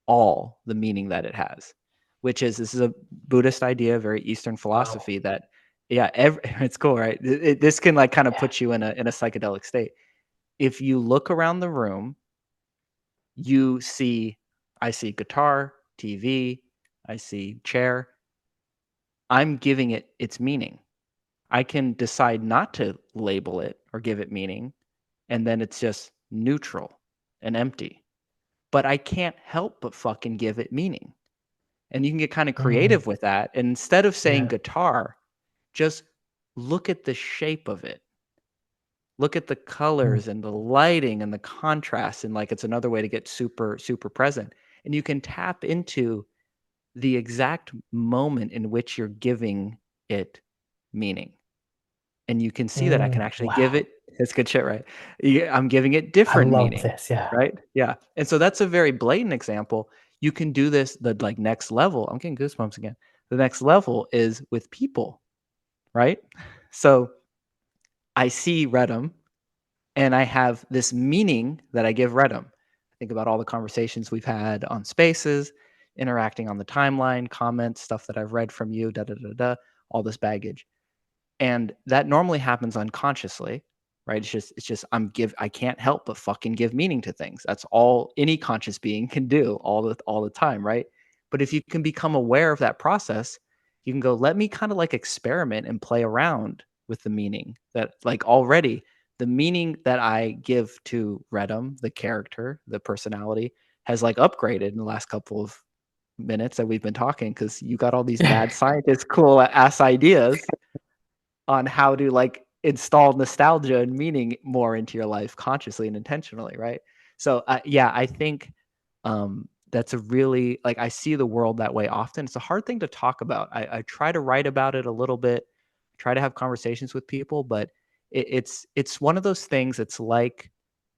all the meaning that it has, which is this is a Buddhist idea, very Eastern Wow. philosophy that, yeah, it's cool, right? This can like kind of Yeah. put you in a psychedelic state. If you look around the room, you see, I see guitar, TV, I see chair. I'm giving it its meaning. I can decide not to label it or give it meaning, and then it's just neutral and empty. But I can't help but fucking give it meaning. And you can get kind of Mm, creative with that. And instead of saying yeah. guitar, just look at the shape of it. Look at the Mm, colors and the lighting and the contrast. And like it's another way to get super, super present. And you can tap into the exact moment in which you're giving it meaning. And you can see that I can actually give wow. it, it's good shit, right? I'm giving it I different love meaning, this. Yeah. right? Yeah. And so that's a very blatant example. You can do this the like next level. I'm getting goosebumps again. The next level is with people, right? So I see Redim and I have this meaning that I give Redim. Think about all the conversations we've had on spaces, interacting on the timeline, comments, stuff that I've read from you, da da da da, all this baggage. And that normally happens unconsciously, right? It's just I can't help but fucking give meaning to things. That's all any conscious being can do all the time, right? But if you can become aware of that process, you can go, let me kind of like experiment and play around with the meaning that like already the meaning that I give to Redum, the character, the personality, has like upgraded in the last couple of minutes that we've been talking because you got all these mad scientists cool ass ideas on how to like install nostalgia and meaning more into your life consciously and intentionally, right? So yeah, I think that's a really like I see the world that way often. It's a hard thing to talk about. I try to write about it a little bit, try to have conversations with people, but it's one of those things. It's like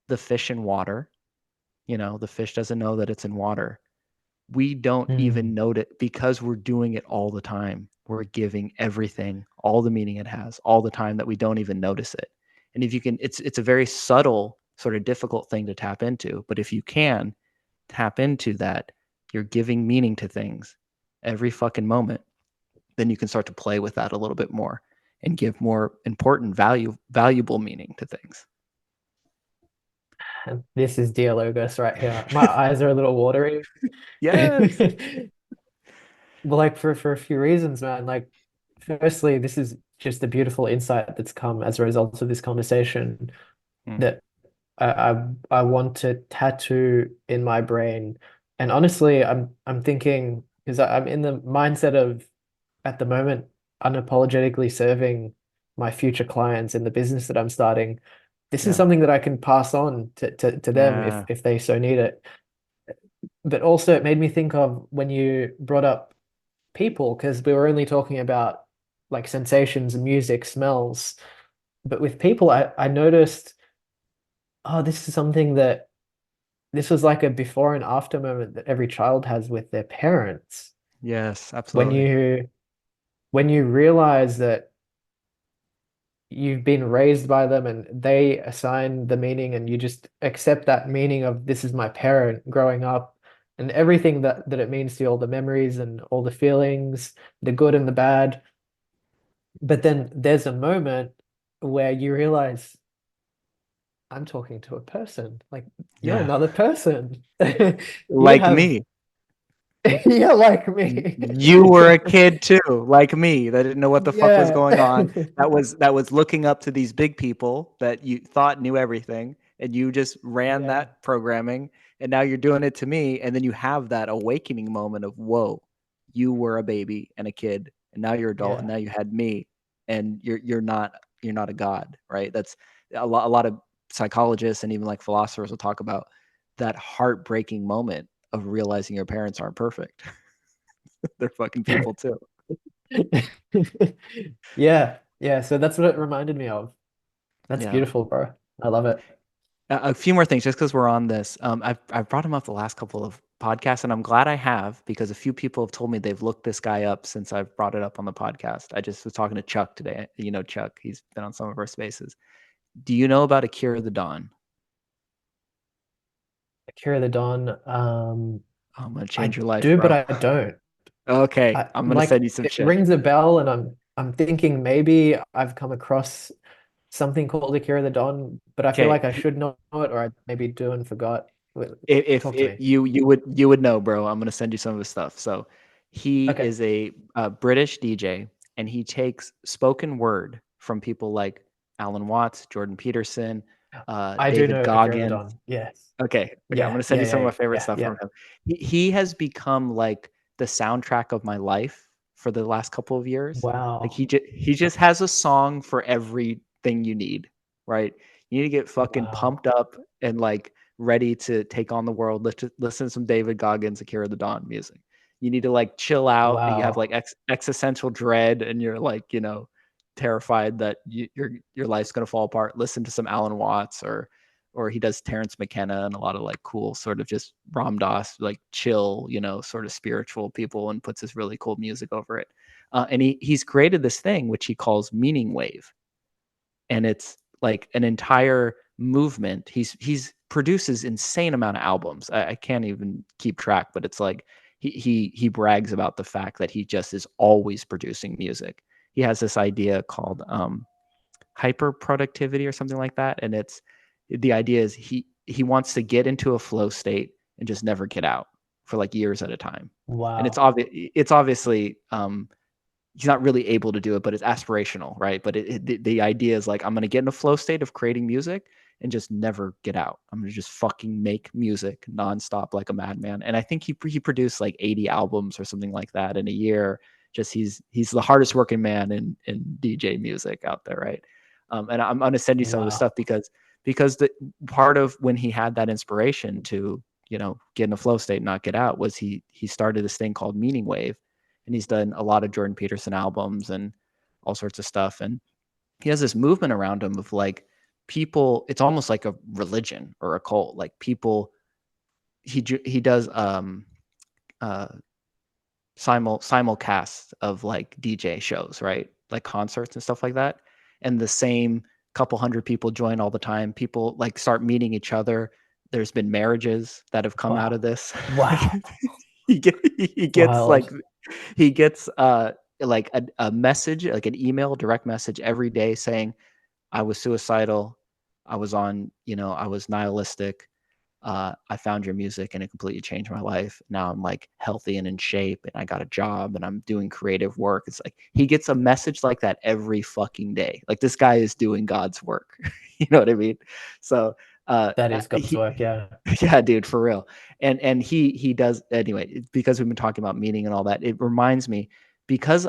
the fish in water. You know, the fish doesn't know that it's in water. We don't Mm, even note it because we're doing it all the time. We're giving everything all the meaning it has all the time that we don't even notice it. And if you can, it's a very subtle, sort of difficult thing to tap into. But if you can, tap into that, you're giving meaning to things every fucking moment, then you can start to play with that a little bit more and give more important valuable meaning to things. And this is Dialogos right here. My eyes are a little watery. Yes. Well, like for a few reasons, man. Like, firstly, this is just a beautiful insight that's come as a result of this conversation Mm, that I want to tattoo in my brain. And honestly, I'm thinking because I'm in the mindset of at the moment unapologetically serving my future clients in the business that I'm starting. This is yeah. something that I can pass on to them Yeah. if they so need it. But also it made me think of when you brought up people, because we were only talking about like sensations, music, smells. But with people, I noticed, oh, this is something that this was like a before and after moment that every child has with their parents. Yes, When absolutely. you realize that you've been raised by them and they assign the meaning and you just accept that meaning of this is my parent growing up and everything that it means to you, all the memories and all the feelings, the good and the bad. But then there's a moment where you realize I'm talking to a person. Like you're Yeah. another person. You Like have me. you're like me. You were a kid too, like me, that didn't know what the fuck was Yeah. going on. That was looking up to these big people that you thought knew everything, and you just ran Yeah. that programming, and now you're doing it to me, and then you have that awakening moment of, whoa, you were a baby and a kid, and now you're adult, and Yeah. now you had me, and you're not a god, right? That's a lot of psychologists and even like philosophers will talk about that heartbreaking moment of realizing your parents aren't perfect. They're fucking people too. Yeah. Yeah. So that's what it reminded me of. That's Yeah. beautiful, bro. I love it. A few more things, just because we're on this. I've brought him up the last couple of podcasts, and I'm glad I have because a few people have told me they've looked this guy up since I've brought it up on the podcast. I just was talking to Chuck today. You know Chuck. He's been on some of our spaces. Do you know about Akira the Dawn? Akira the Dawn. I'm gonna change I your life, do, but bro. I don't. Okay, I I'm gonna send like you some it shit. rings a bell, and I'm thinking maybe I've come across something called Akira the Dawn, but I feel Okay, like I should know it, or I maybe do and forgot. Wait, if talk to it, me. you would know, bro. I'm gonna send you some of his stuff. So he Okay, is a British DJ, and he takes spoken word from people like Alan Watts, Jordan Peterson, I do David know Akira the Goggins. Dawn. Yes. Okay, okay, I'm Yeah. gonna send Yeah. you some of Yeah. my favorite Yeah. stuff Yeah. from him. He has become like the soundtrack of my life for the last couple of years. Like Wow. he just has a song for everything you need, right? You need to get fucking Wow. pumped up and like ready to take on the world. Listen to some David Goggins, Akira the Dawn music. You need to like chill out. You have like Wow. existential dread, and you're like terrified that your life's gonna fall apart. Listen to some Alan Watts or he does Terrence McKenna and a lot of like cool sort of just Ram Dass, like chill, sort of spiritual people and puts this really cool music over it. And he's created this thing which he calls Meaning Wave, and it's like an entire movement. He's produces insane amount of albums. I can't even keep track, but it's like he brags about the fact that he just is always producing music. He has this idea called hyper productivity or something like that, and it's the idea is he wants to get into a flow state and just never get out for like years at a time. And it's Wow. obvious, it's obviously he's not really able to do it, but it's aspirational, right? But the idea is like, I'm going to get in a flow state of creating music and just never get out. I'm going to just fucking make music nonstop like a madman. And I think he produced like 80 albums or something like that in a year. Just he's the hardest working man in DJ music out there, right? And I'm going to send you some of the Wow. stuff because the part of when he had that inspiration to get in a flow state and not get out was he started this thing called Meaning Wave, and he's done a lot of Jordan Peterson albums and all sorts of stuff. And he has this movement around him of like people. It's almost like a religion or a cult. Like people, he does uh simulcast of like DJ shows, right? Like concerts and stuff like that. And the same couple hundred people join all the time. People like start meeting each other. There's been marriages that have come out of Wow. this. Wow. He gets Wild. he gets like a message, like an email, direct message every day saying, I was suicidal, I was on, I was nihilistic, I found your music and it completely changed my life. Now I'm like healthy and in shape and I got a job and I'm doing creative work. It's like he gets a message like that every fucking day. Like this guy is doing God's work. You know what I mean? So That is God's he work, yeah. yeah, dude, for real. And he does anyway, because we've been talking about meaning and all that. It reminds me because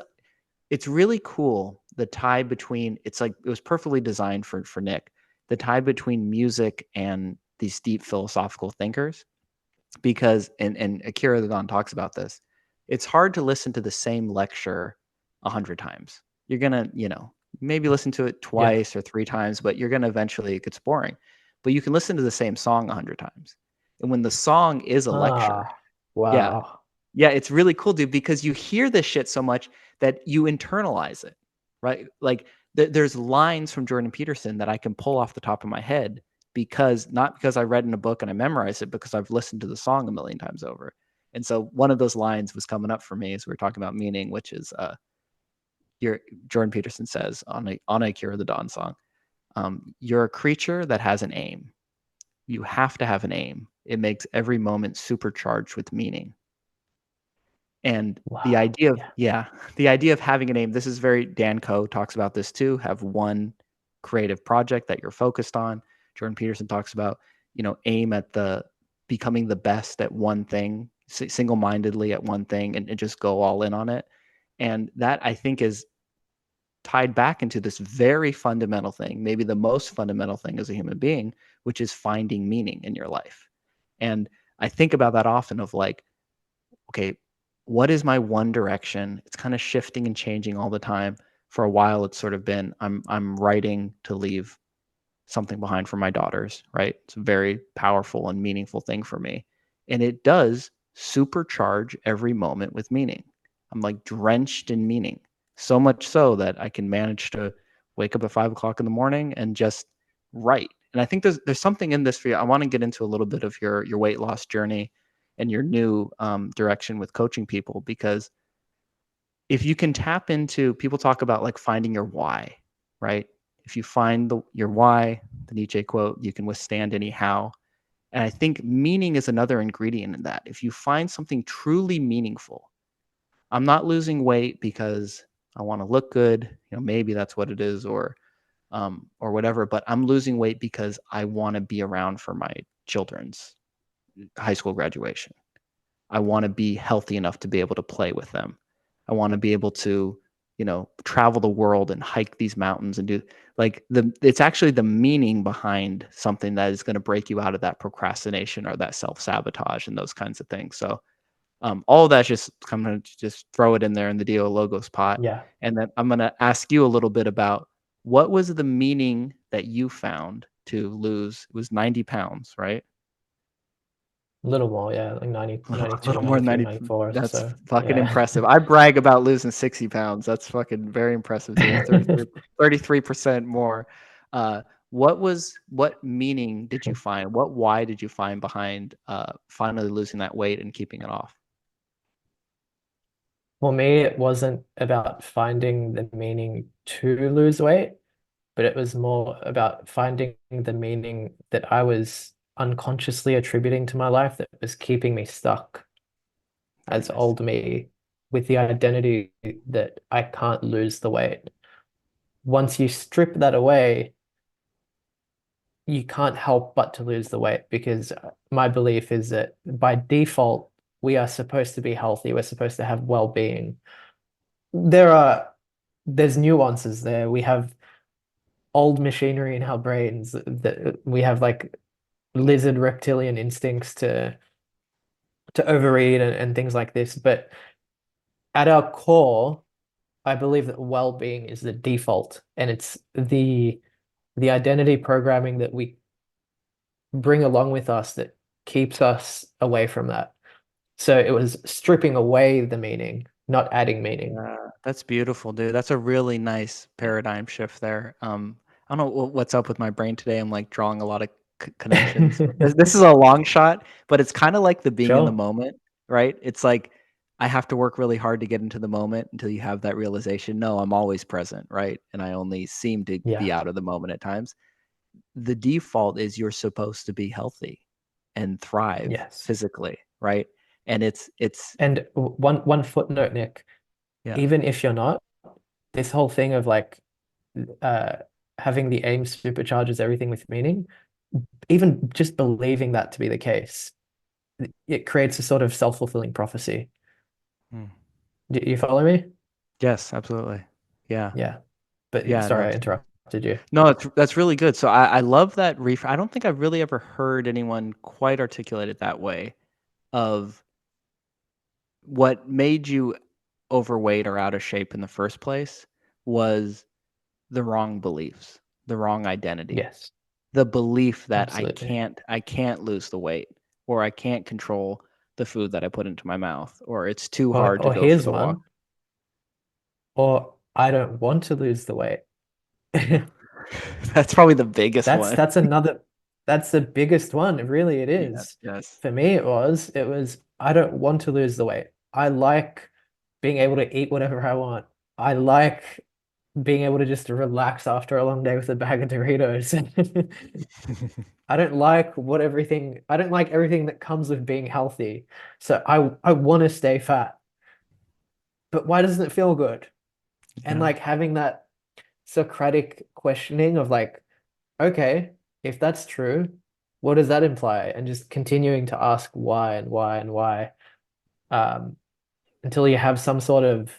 it's really cool the tie between it's like it was perfectly designed for Nick. The tie between music and these deep philosophical thinkers because and Akira the Don talks about this. It's hard to listen to the same lecture 100 times. You're gonna, maybe listen to it Yeah. twice or 3 times, but you're gonna eventually it gets boring. But you can listen to the same song 100 times. And when the song is a lecture, Ah, yeah, wow. yeah, it's really cool, dude, because you hear this shit so much that you internalize it, right? Like there's lines from Jordan Peterson that I can pull off the top of my head because not because I read in a book and I memorized it, because I've listened to the song a million times over. And so one of those lines was coming up for me as we were talking about meaning, which is your Jordan Peterson says on a Cure the Dawn song, you're a creature that has an aim. You have to have an aim. It makes every moment supercharged with meaning. And the Wow. idea of Yeah. yeah, the idea of having a name, this is very Dan Coe talks about this too, have one creative project that you're focused on. Jordan Peterson talks about, aim at the becoming the best at one thing, single-mindedly at one thing and just go all in on it. And that I think is tied back into this very fundamental thing, maybe the most fundamental thing as a human being, which is finding meaning in your life. And I think about that often of like, okay, what is my one direction? It's kind of shifting and changing all the time. For a while, it's sort of been I'm writing to leave something behind for my daughters, right? It's a very powerful and meaningful thing for me. And it does supercharge every moment with meaning. I'm like drenched in meaning, so much so that I can manage to wake up at 5 o'clock in the morning and just write. And I think there's something in this for you. I want to get into a little bit of your weight loss journey and your new direction with coaching people, because if you can tap into, people talk about like finding your why, right? If you find your why, the Nietzsche quote, you can withstand any how. And I think meaning is another ingredient in that. If you find something truly meaningful, I'm not losing weight because I want to look good, maybe that's what it is, or whatever, but I'm losing weight because I want to be around for my children's high school graduation. I want to be healthy enough to be able to play with them. I want to be able to, travel the world and hike these mountains and do like it's actually the meaning behind something that is going to break you out of that procrastination or that self-sabotage and those kinds of things. So all of that's just I'm going to just throw it in there in the DO logos pot. Yeah. And then I'm going to ask you a little bit about what was the meaning that you found to lose. It was 90 pounds, right? A little more, yeah, like A 92, little more than 93, 90. 94. That's So fucking yeah. impressive. I brag about losing 60 pounds. That's fucking very impressive too. 33% more. Uh, what meaning did you find? What why did you find behind finally losing that weight and keeping it off? For me, it wasn't about finding the meaning to lose weight, but it was more about finding the meaning that I was unconsciously attributing to my life that was keeping me stuck Very as nice. old me with the identity that I can't lose the weight. Once you strip that away, you can't help but to lose the weight because my belief is that by default, we are supposed to be healthy. We're supposed to have well-being. There are there's nuances there. We have old machinery in our brains that we have like lizard reptilian instincts to overeat and things like this. But at our core, I believe that well-being is the default, and it's the identity programming that we bring along with us that keeps us away from that. So it was stripping away the meaning, not adding meaning. Yeah, that's beautiful, dude. That's a really nice paradigm shift there. I don't know what's up with my brain today. I'm like drawing a lot of connections. This is a long shot, but it's kind of like the being in the Sure. moment, right? It's like I have to work really hard to get into the moment until you have that realization. No, I'm always present, right? And I only seem to be Yeah. out of the moment at times. The default is you're supposed to be healthy and thrive Yes. physically, right? And it's And one footnote, Nick, yeah. even if you're not, this whole thing of like uh having the aim supercharges everything with meaning, even just believing that to be the case, it creates a sort of self-fulfilling prophecy. Hmm. Do you follow me? Yes, absolutely. Yeah. Yeah. But Yeah, no, sorry, I it's interrupted you. no, that's really good. So I love that I don't think I've really ever heard anyone quite articulate it that way of what made you overweight or out of shape in the first place was the wrong beliefs, the wrong identity. Yes, The belief that absolutely. I can't lose the weight or I can't control the food that I put into my mouth or it's too hard to Or go for here's the walk. one, or I don't want to lose the weight. That's probably the biggest That's one. that's another that's the biggest one. Really, it Yeah, is. yes. For me, it was I don't want to lose the weight. I like being able to eat whatever I want. I like being able to just relax after a long day with a bag of Doritos. I don't like everything that comes with being healthy. So I want to stay fat. But why doesn't it feel good? And Yeah. like having that Socratic questioning of like, okay, if that's true, what does that imply? And just continuing to ask why and why and why, um, until you have some sort of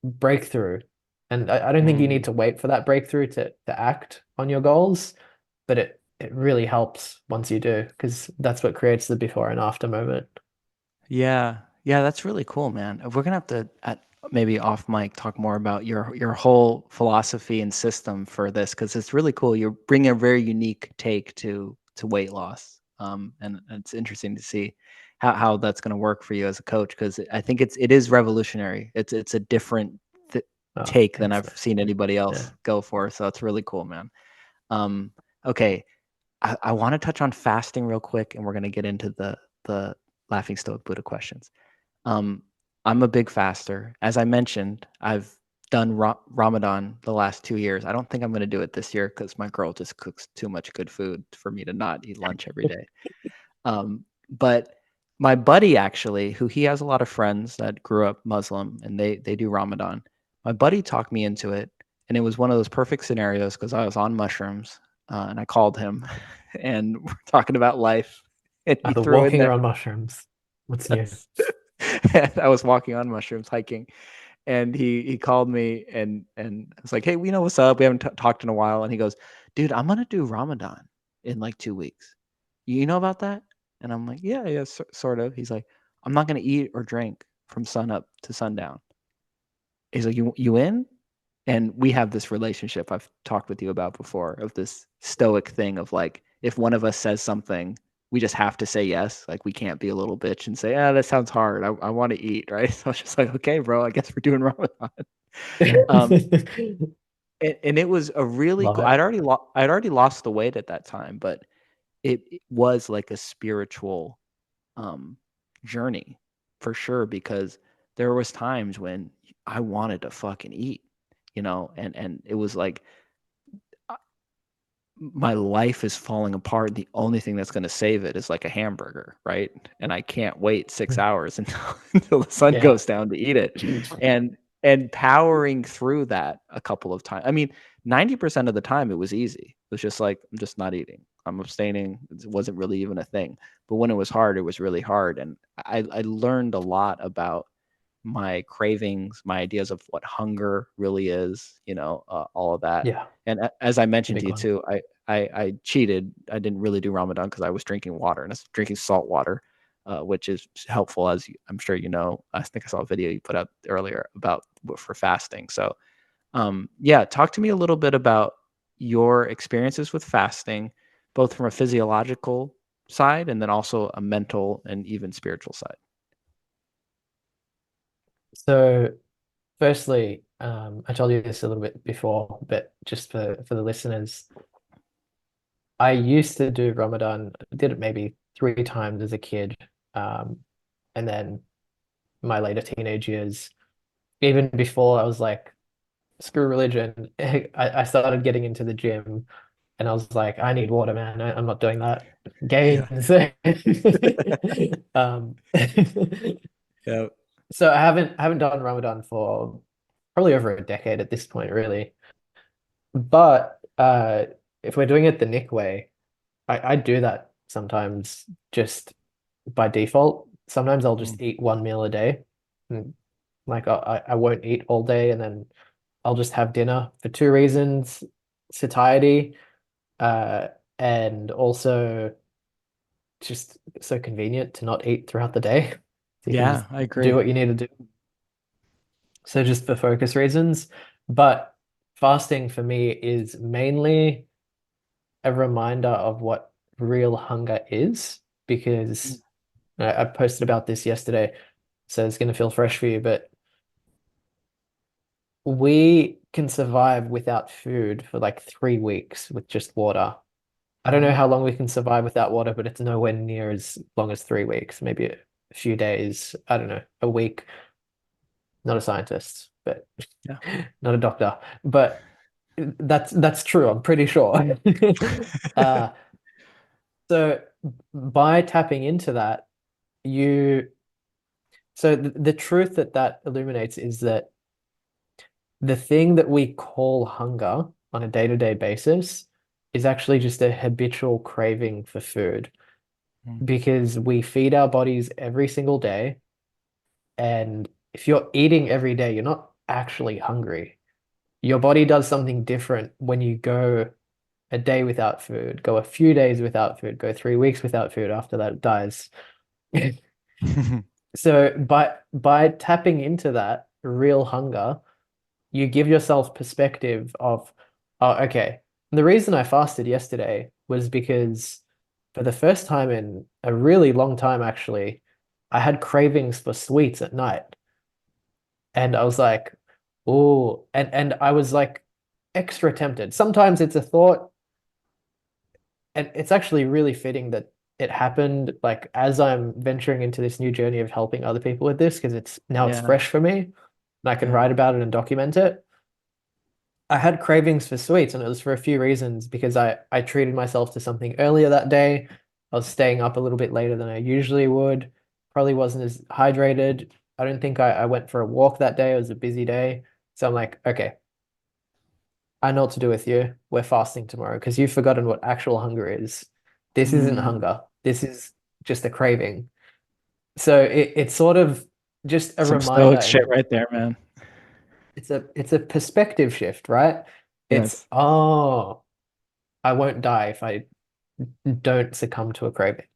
breakthrough. And I don't think you need Mm. to wait for that breakthrough to act on your goals, but it really helps once you do, because that's what creates the before and after moment. Yeah. Yeah, that's really cool, man. We're gonna have to maybe off mic talk more about your whole philosophy and system for this because it's really cool. You're bringing a very unique take to weight loss, and it's interesting to see how that's gonna work for you as a coach because I think it is revolutionary. It's a different th- Oh, take than thanks, I've man. seen anybody else Yeah. go for. So it's really cool, man. Um, okay, I want to touch on fasting real quick, and we're gonna get into the laughing stoic Buddha questions. Um, I'm a big faster. As I mentioned, I've done Ramadan the last 2 years. I don't think I'm going to do it this year because my girl just cooks too much good food for me to not eat lunch every day. But my buddy actually, who he has a lot of friends that grew up Muslim and they do Ramadan. My buddy talked me into it, and it was one of those perfect scenarios because I was on mushrooms and I called him, and we're talking about life, and he Either threw in walking or there. on mushrooms. What's new? Yes. And I was walking on mushrooms hiking, and he called me and I was like, "Hey, we know what's up. We haven't talked in a while." And he goes, "Dude, I'm gonna do Ramadan in like 2 weeks. You know about that?" And I'm like, "Yeah, yeah, sort of." He's like, "I'm not gonna eat or drink from sun up to sundown." He's like, "You in?" And we have this relationship I've talked with you about before of this stoic thing of like, if one of us says something, we just have to say yes. Like we can't be a little bitch and say, "Ah, that sounds hard. I want to eat," right? So I was just like, "Okay, bro, I guess we're doing Ramadan." Um, and it was a really Love cool. it. I'd already lost the weight at that time, but it was like a spiritual um journey for sure because there was times when I wanted to fucking eat, and it was like my life is falling apart. The only thing that's going to save it is like a hamburger, right? And I can't wait 6 hours until until the sun Yeah. goes down to eat it. And and powering through that a couple of times. I mean, 90% of the time it was easy. It was just like I'm just not eating. I'm abstaining. It wasn't really even a thing. But when it was hard, it was really hard. And I learned a lot about my cravings, my ideas of what hunger really is, all of that. Yeah. And as I mentioned to Big you one. too, I cheated. I didn't really do Ramadan because I was drinking water and I was drinking salt water, which is helpful as I'm sure you know. I think I saw a video you put up earlier about for fasting. So, yeah, talk to me a little bit about your experiences with fasting, both from a physiological side and then also a mental and even spiritual side. So firstly, I told you this a little bit before, but just for the listeners, I used to do Ramadan. I did it maybe 3 times as a kid. Um, and then my later teenage years, even before I was like, screw religion, I started getting into the gym and I was like, I need water, man. I'm not doing that. Yeah. Gains. Um, Yeah. so I haven't done Ramadan for probably over a decade at this point, really. But if we're doing it the Nick way, I do that sometimes just by default. Sometimes I'll Mm. just eat one meal a day. And, like I won't eat all day and then I'll just have dinner for two reasons: satiety, uh, and also just so convenient to not eat throughout the day. So you can Yeah, just I do agree. what you need to do. So just for focus reasons. But fasting for me is mainly a reminder of what real hunger is, Mm. because I posted about this yesterday, so it's going to feel fresh for you, but we can survive without food for like 3 weeks with just water. I don't know Mhm. how long we can survive without water, but it's nowhere near as long as 3 weeks, maybe a few days, I don't know, a week. Not a scientist, but Yeah. not a doctor. But that's true, I'm pretty sure. Uh, so by tapping into that, you so the truth that that illuminates is that the thing that we call hunger on a day-to-day basis is actually just a habitual craving for food, Mm. because we feed our bodies every single day. And if you're eating every day, you're not actually hungry. Your body does something different when you go a day without food, go a few days without food, go 3 weeks without food. After that, it dies. So by tapping into that real hunger, you give yourself perspective of, oh, okay. The reason I fasted yesterday was because for the first time in a really long time, actually, I had cravings for sweets at night. And I was like, oh, and I was like extra tempted. Sometimes it's a thought, and it's actually really fitting that it happened like as I'm venturing into this new journey of helping other people with this, because it's Yeah. fresh for me and I can Yeah. write about it and document it. I had cravings for sweets, and it was for a few reasons, because I treated myself to something earlier that day. I was staying up a little bit later than I usually would. Probably wasn't as hydrated. I don't think I went for a walk that day. It was a busy day. So I'm like, okay, I know what to do with you. We're fasting tomorrow because you've forgotten what actual hunger is. This isn't Mm. hunger. This is just a craving. So it's sort of just a Some reminder, stoic and shit right there, man. it's a perspective shift, right? It's, Yes. oh, I won't die if I don't succumb to a craving.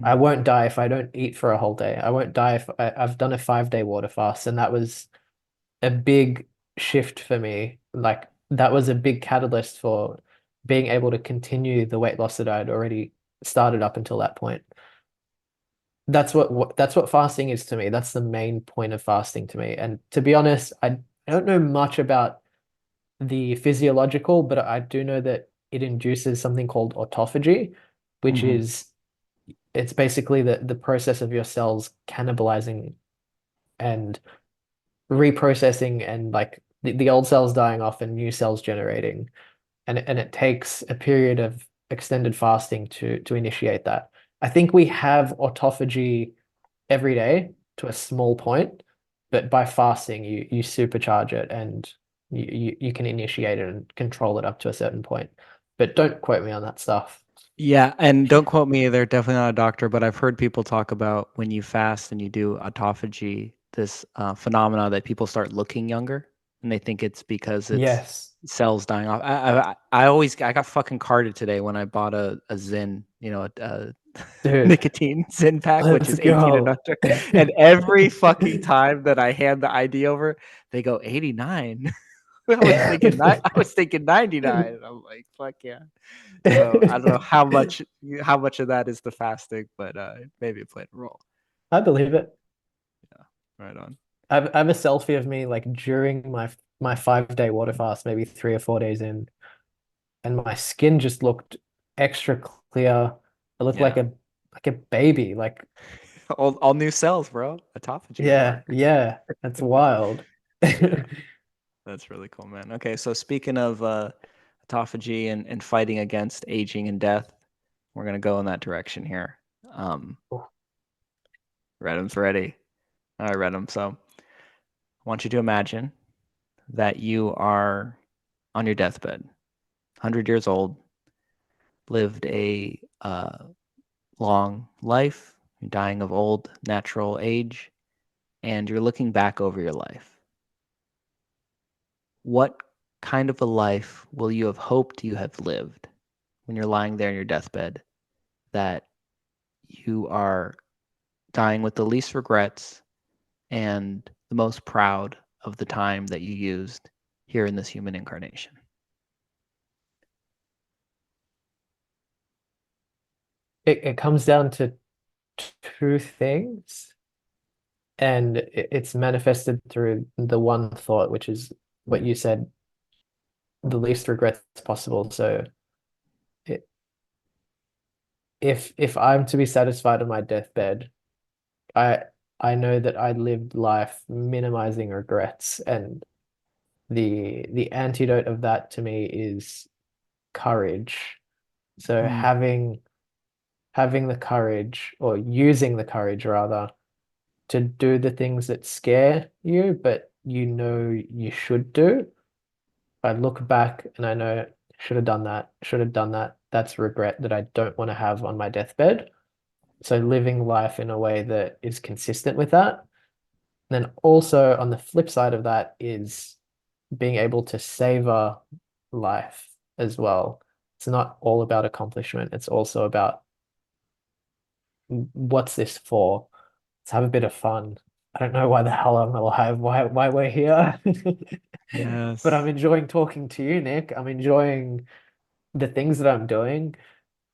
I Mm. won't die if I don't eat for a whole day. I won't die if I've done a 5 day water fast, and that was a big shift for me. Like that was a big catalyst for being able to continue the weight loss that I'd already started up until that point. That's what fasting is to me. That's the main point of fasting to me. And to be honest, I don't know much about the physiological, but I do know that it induces something called autophagy, which Mhm. is it's basically the process of your cells cannibalizing and reprocessing, and like the old cells dying off and new cells generating. And it takes a period of extended fasting to initiate that. I think we have autophagy every day to a small point, but by fasting you supercharge it, and you can initiate it and control it up to a certain point. But don't quote me on that stuff. Yeah, and don't quote me, they're definitely not a doctor, but I've heard people talk about when you fast and you do autophagy, this phenomena that people start looking younger, and they think it's because it's Yes, cells dying off. I got fucking carded today when I bought a Zyn, a dude, nicotine Zyn pack, which let's is 18 and go. under, and every fucking time that I hand the ID over, they go 89. I was thinking 99. And I'm like, fuck yeah. So I don't know how much of that is the fasting, but maybe it played a role. I believe it. Yeah, right on. I have a selfie of me like during my 5 day water fast, maybe 3 or 4 days in, and my skin just looked extra clear. I look Yeah. like a baby. Like, All new cells, bro. Autophagy, bro. yeah, yeah. That's wild. That's really cool, man. Okay, so speaking of autophagy and fighting against aging and death, we're gonna go in that direction here. Um, Redim's ready. All right, Redim. So I want you to imagine that you are on your deathbed, 100 years old, lived a long life, you're dying of old natural age, and you're looking back over your life. What kind of a life will you have hoped you have lived when you're lying there in your deathbed that you are dying with the least regrets and the most proud of the time that you used here in this human incarnation? It comes down to two things, and it's manifested through the one thought, which is what you said, the least regrets possible. So it, if I'm to be satisfied on my deathbed, I I know that I lived life minimizing regrets, and the antidote of that to me is courage. So Mm, having the courage, or using the courage rather, to do the things that scare you, but you know you should do. I look back and I know should have done that, should have done that. That's regret that I don't want to have on my deathbed. So living life in a way that is consistent with that. And then also on the flip side of that is being able to savor life as well. It's not all about accomplishment. It's also about what's this for? Let's have a bit of fun. I don't know why the hell I'm alive, why we're here. But I'm yes. enjoying talking to you, Nick. I'm enjoying the things that I'm doing.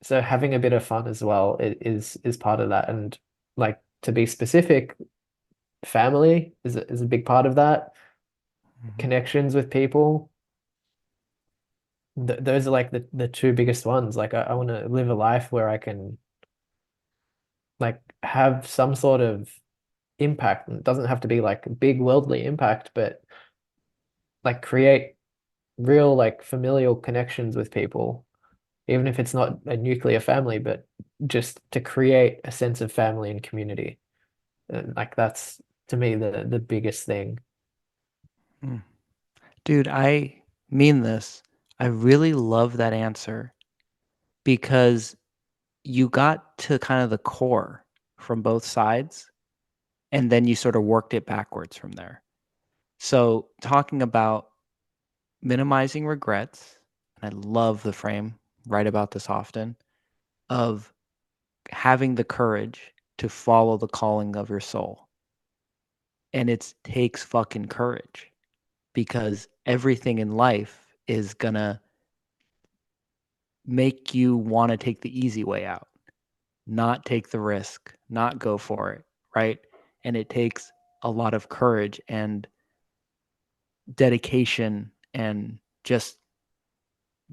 So having a bit of fun as well is part of that. And like, to be specific, family is a big part of that. Mhm. Connections with people. Th Those are like the two biggest ones. Like I want to live a life where I can like have some sort of impact. And it doesn't have to be like big worldly impact, but like create real like familial connections with people, even if it's not a nuclear family, but just to create a sense of family and community. And like that's to me the biggest thing. Mm. Dude, I mean this. I really love that answer because you got to kind of the core from both sides and then you sort of worked it backwards from there. So, talking about minimizing regrets, and I love the frame, write about this often, of having the courage to follow the calling of your soul. And it takes fucking courage because everything in life is gonna make you want to take the easy way out, not take the risk, not go for it, right? And it takes a lot of courage and dedication and just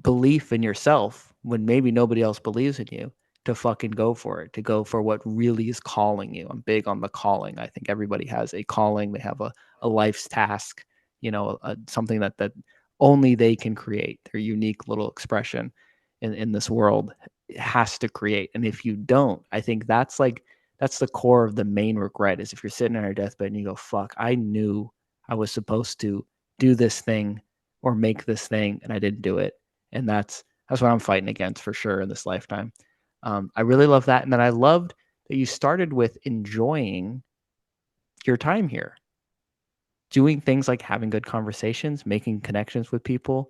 belief in yourself when maybe nobody else believes in you to fucking go for it, to go for what really is calling you. I'm big on the calling. I think everybody has a calling. They have a life's task, something that only they can create, their unique little expression in this world has to create. And if you don't, I think that's the core of the main regret is if you're sitting on your deathbed and you go, fuck, I knew I was supposed to do this thing or make this thing and I didn't do it, and that's what I'm fighting against for sure in this lifetime. I really love that, and then I loved that you started with enjoying your time here, doing things like having good conversations, making connections with people,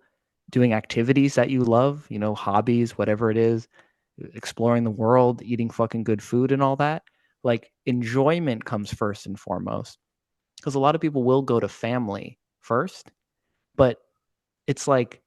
doing activities that you love, hobbies, whatever it is, exploring the world, eating fucking good food, and all that. Like enjoyment comes first and foremost, because a lot of people will go to family first, but it's like,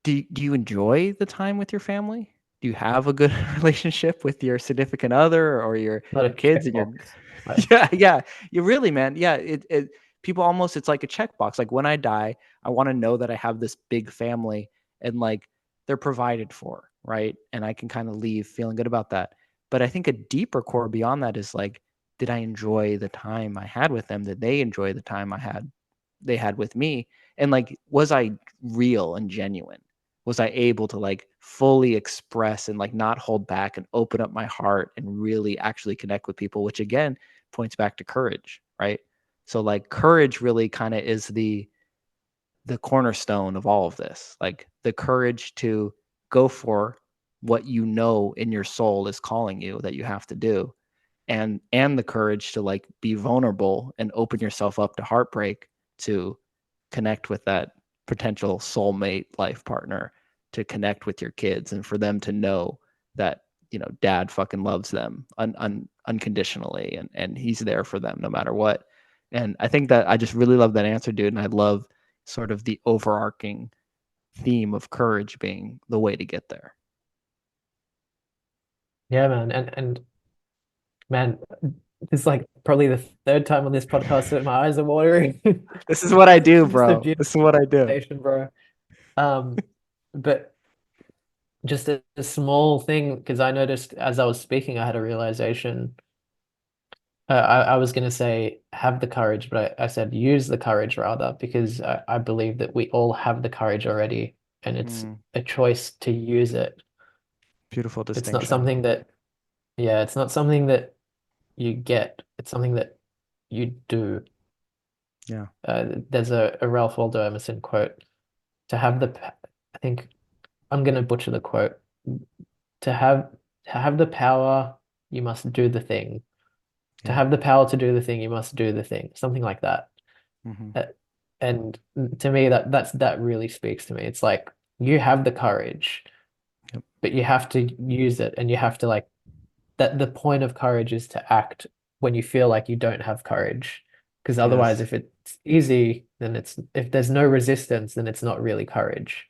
do you enjoy the time with your family? Do you have a good relationship with your significant other or your Not a kids and your checkbox. Like, yeah, yeah. You really, man. Yeah, it people almost it's like a checkbox. Like when I die, I want to know that I have this big family and like they're provided for. right? And I can kind of leave feeling good about that. But I think a deeper core beyond that is like, did I enjoy the time I had with them? Did they enjoy the time they had with me? And like, was I real and genuine? Was I able to like fully express and like not hold back and open up my heart and really actually connect with people, which again points back to courage, right? So like courage really kind of is the cornerstone of all of this. Like the courage to go for what you know in your soul is calling you that you have to do, and the courage to like be vulnerable and open yourself up to heartbreak to connect with that potential soulmate life partner, to connect with your kids and for them to know that dad fucking loves them unconditionally, and he's there for them no matter what. And I think that I just really love that answer, dude, and I love sort of the overarching theme of courage being the way to get there. Yeah, man. And man, it's like probably the third time on this podcast that my eyes are watering. This is what I do, Just a bro. beautiful This is what I do. conversation, bro. But just a small thing, because I noticed as I was speaking, I had a realization. I was going to say have the courage, but I said use the courage rather, because I believe that we all have the courage already, and it's Mm, a choice to use it. beautiful It's not distinction. something that, yeah, it's not something that you get. It's something that you do. Yeah. There's a Ralph Waldo Emerson quote, to have I think I'm going to butcher the quote. To have to have the power, you must do the thing. To Yep. have the power to do the thing, you must do the thing. Something like that. Hmm. Uh, And to me, that really speaks to me. It's like you have the courage, Yep. but you have to use it, and you have to like that. The point of courage is to act when you feel like you don't have courage, because otherwise, Yes. if it's easy, then it's if there's no resistance, then it's not really courage.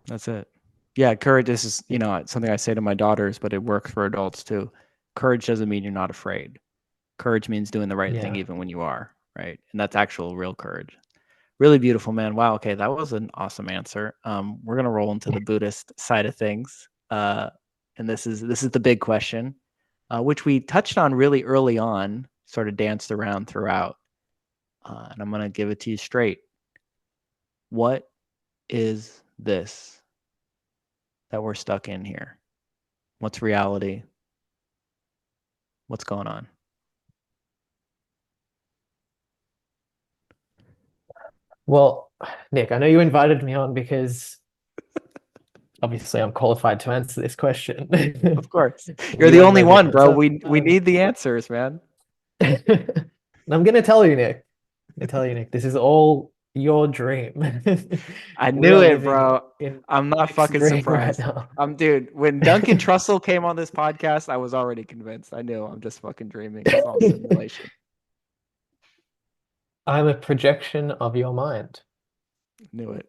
That's it. Yeah, courage is, something I say to my daughters, but it works for adults too. Courage doesn't mean you're not afraid. Courage means doing the right thing Yeah. even when you are, right? And that's actual real courage. Really beautiful, man. Wow. Okay, that was an awesome answer. We're gonna roll into the Buddhist side of things, and this is the big question, which we touched on really early on, sort of danced around throughout, and I'm gonna give it to you straight. What is this that we're stuck in here? What's reality? What's going on? Well, Nick, I know you invited me on because obviously I'm qualified to answer this question. Of course, you're You the and only one, everyone. bro. So, We need the answers, man. and I'm gonna tell you, Nick. I'm gonna tell you, Nick, this is all your dream. I We knew are it, living bro. in I'm not Nick's fucking dream right surprised. now. Dude, when Duncan Trussell came on this podcast, I was already convinced. I knew I'm just fucking dreaming. It's all simulation. I'm a projection of your mind. Knew it.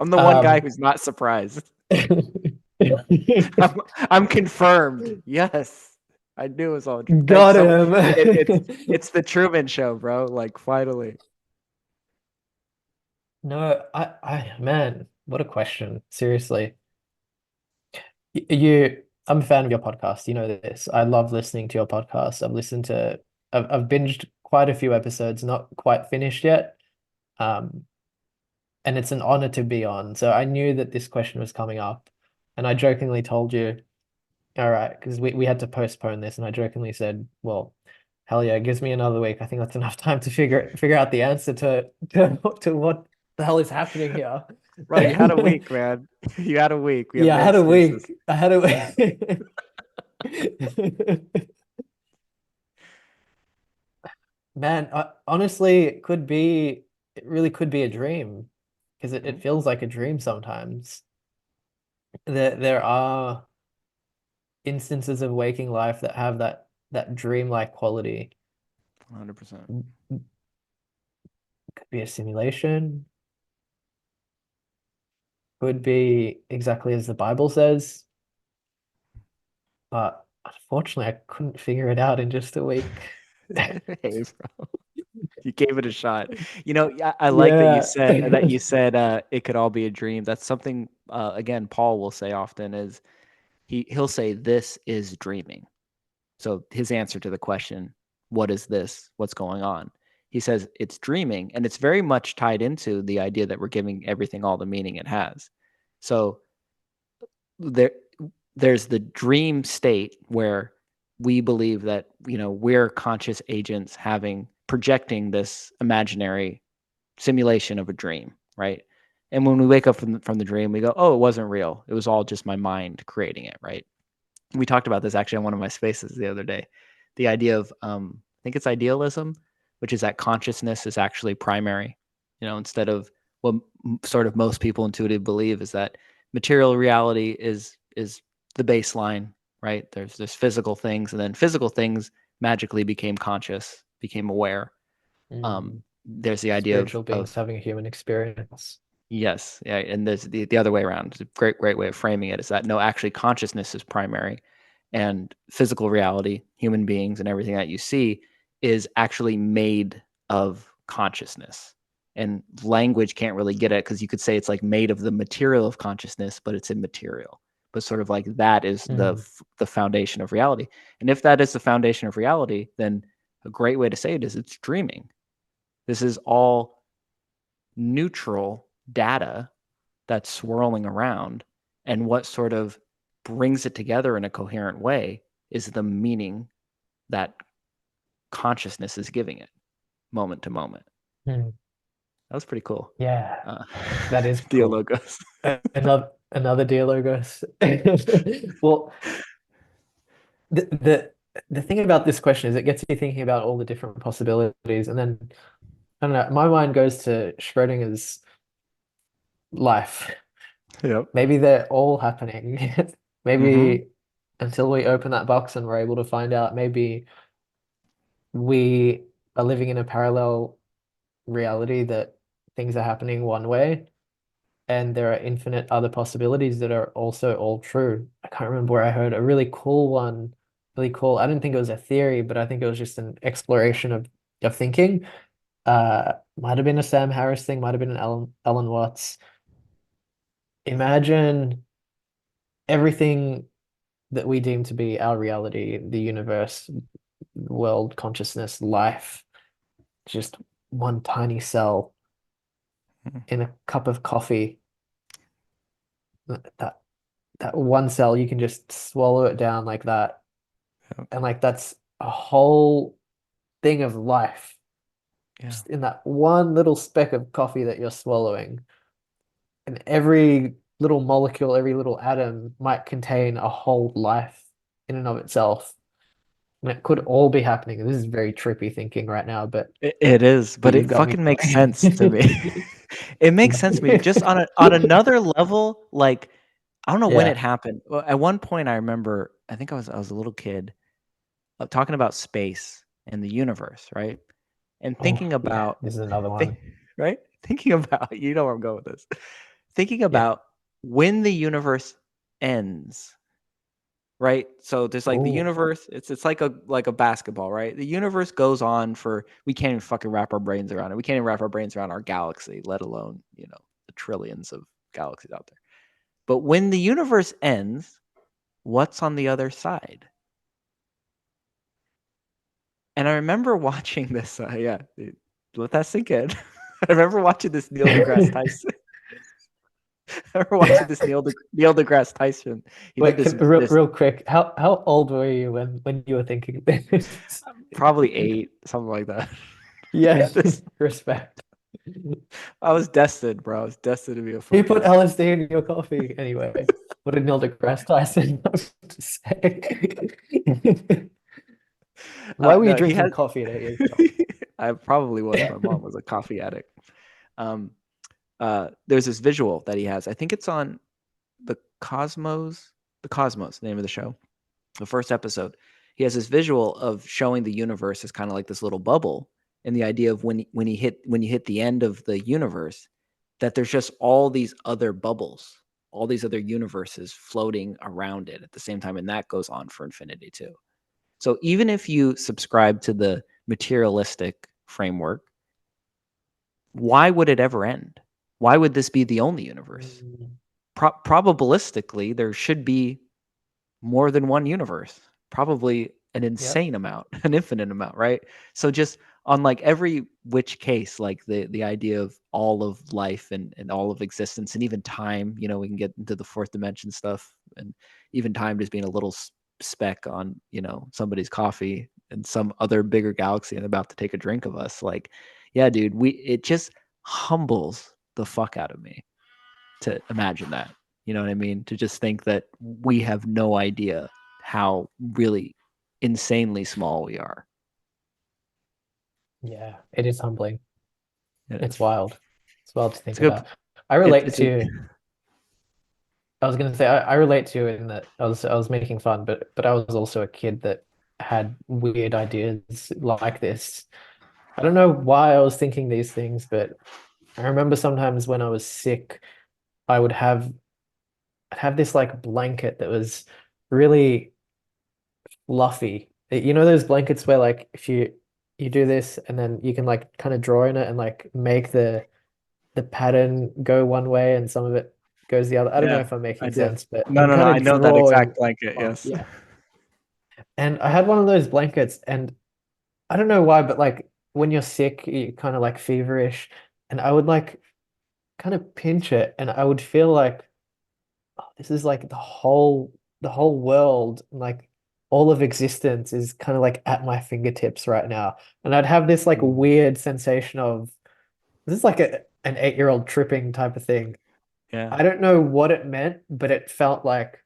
I'm the one guy Um, who's not surprised. I'm, I'm confirmed. Yes. I knew it was all true. Thanks got so much. It's him. it's the Truman Show, bro. Like finally. No, man, what a question. Seriously. You, I'm a fan of your podcast. You know this. I love listening to your podcast. I've binged quite a few episodes, not quite finished yet. Um, and it's an honor to be on. So I knew that this question was coming up, and I jokingly told you, all right, because we had to postpone this, and I jokingly said, well, hell yeah, it gives me another week. I think that's enough time to figure out the answer to what the hell is happening here. Bro, you had a week, man. You had a week. We have Yeah, I no had a excuses. week. I had a week. Man, honestly, it really could be a dream because it Mhm. feels like a dream sometimes. There are instances of waking life that have that dreamlike quality. 100%. Could be a simulation, could be exactly as the Bible says, but unfortunately, I couldn't figure it out in just a week. Hey, bro. You gave it a shot. You know, I like that you Yeah. said it could all be a dream. That's something again Paul will say often is he'll say this is dreaming. So his answer to the question, what is this? What's going on? He says it's dreaming, and it's very much tied into the idea that we're giving everything all the meaning it has. So there there's the dream state where we believe that, we're conscious agents having projecting this imaginary simulation of a dream, right? And when we wake up from the dream, we go, "Oh, it wasn't real. It was all just my mind creating it," right? We talked about this actually on one of my spaces the other day. The idea of, I think it's idealism, which is that consciousness is actually primary, instead of what sort of most people intuitively believe is that material reality is the baseline, right? There's physical things, and then physical things magically became conscious, became aware. Mm. There's the idea Spiritual beings of having a human experience. Yes, yeah, and there's the other way around. It's a great way of framing it is that no, actually consciousness is primary, and physical reality, human beings and everything that you see is actually made of consciousness. And language can't really get it because you could say it's like made of the material of consciousness, but it's immaterial. But sort of like that is Mm. the foundation of reality. And if that is the foundation of reality, then a great way to say it is it's dreaming. This is all neutral data that's swirling around. And what sort of brings it together in a coherent way is the meaning that consciousness is giving it moment to moment. Mm. That was pretty cool. Yeah, Uh, that is cool. Dialogos. Another dialogos. Well, the, the the thing about this question is it gets you thinking about all the different possibilities, and then I don't know, my mind goes to Schrodinger's life. Yep. Maybe they're all happening. Mm-hmm. Maybe until we open that box and we're able to find out, maybe we are living in a parallel reality that things are happening one way, and there are infinite other possibilities that are also all true. I can't remember where I heard a really cool one, really cool. I didn't think it was a theory, but I think it was just an exploration of thinking. Might have been a Sam Harris thing, might have been an Alan Watts. Imagine everything that we deem to be our reality, the universe, world, consciousness, life, just one tiny cell in a cup of coffee. That that one cell, you can just swallow it down like that. Yep. And like that's a whole thing of life Yeah. just in that one little speck of coffee that you're swallowing. And every little molecule, every little atom might contain a whole life in and of itself. And it could all be happening. This is very trippy thinking right now, but It is, but you've it got me fucking makes going. sense to me. It makes sense to me. Just on another level, like I don't know when it Yeah. happened. Well, at one point, I remember. I think I was a little kid talking about space and the universe, right? And Oh, thinking yeah. about, This is another thi- one. right? Thinking about, you know where I'm going with this. Thinking Yeah. about when the universe ends, right? So there's like the Oh, universe. It's like a basketball, right? The universe goes on for we can't even fucking wrap our brains around it. We can't even wrap our brains around our galaxy, let alone the trillions of galaxies out there. But when the universe ends, what's on the other side? And I remember watching this. Yeah, dude, let that sink in. I remember watching this Neil deGrasse Tyson. I remember watching this Neil deGrasse Tyson. He did wait, this this real quick. How old were you when you were thinking this? probably 8, something like that. Yeah, This respect. I was destined, bro. I was destined to be a You put fucking. LSD in your coffee anyway. What did Neil deGrasse Tyson have to say? Why were you No, he drinking had. coffee at 8 years old? I probably was. My mom was a coffee addict. Um, there's this visual that he has. I think it's on the Cosmos. The Cosmos, the name of the show. The first episode, he has this visual of showing the universe as kind of like this little bubble, and the idea of when you hit the end of the universe, that there's just all these other bubbles, all these other universes floating around it at the same time, and that goes on for infinity too. So even if you subscribe to the materialistic framework, why would it ever end? Why would this be the only universe? Mm, Probabilistically, there should be more than one universe, probably an yep. insane amount, an infinite amount, right? So just on like every which case, like the idea of all of life and all of existence and even time, we can get into the fourth dimension stuff, and even time just being a little speck on, somebody's coffee and some other bigger galaxy and about to take a drink of us. Like, yeah, dude, it just humbles the fuck out of me to imagine that. You know what I mean? To just think that we have no idea how really insanely small we are. Yeah, it is humbling. It It's is. wild. It's wild to It's think a good. about. I relate It's a. to, I was gonna say I relate to you in that I was making fun, but I was also a kid that had weird ideas like this. I don't know why I was thinking these things, but I remember sometimes when I was sick, I would have I'd have this like blanket that was really fluffy. You know those blankets where like if you do this and then you can like kind of draw in it and like make the pattern go one way and some of it goes the other. I don't know Yeah, if I'm I making do. sense, but No, I'm no, no. kind I of know that exact drawing blanket. on, Yes. yeah. And I had one of those blankets and I don't know why, but like when you're sick, you kind of like feverish and I would like kind of pinch it and I would feel like oh, this is like the whole world, like all of existence is kind of like at my fingertips right now. And I'd have this like Mm. weird sensation of this is like an 8-year-old tripping type of thing. Yeah. I don't know what it meant, but it felt like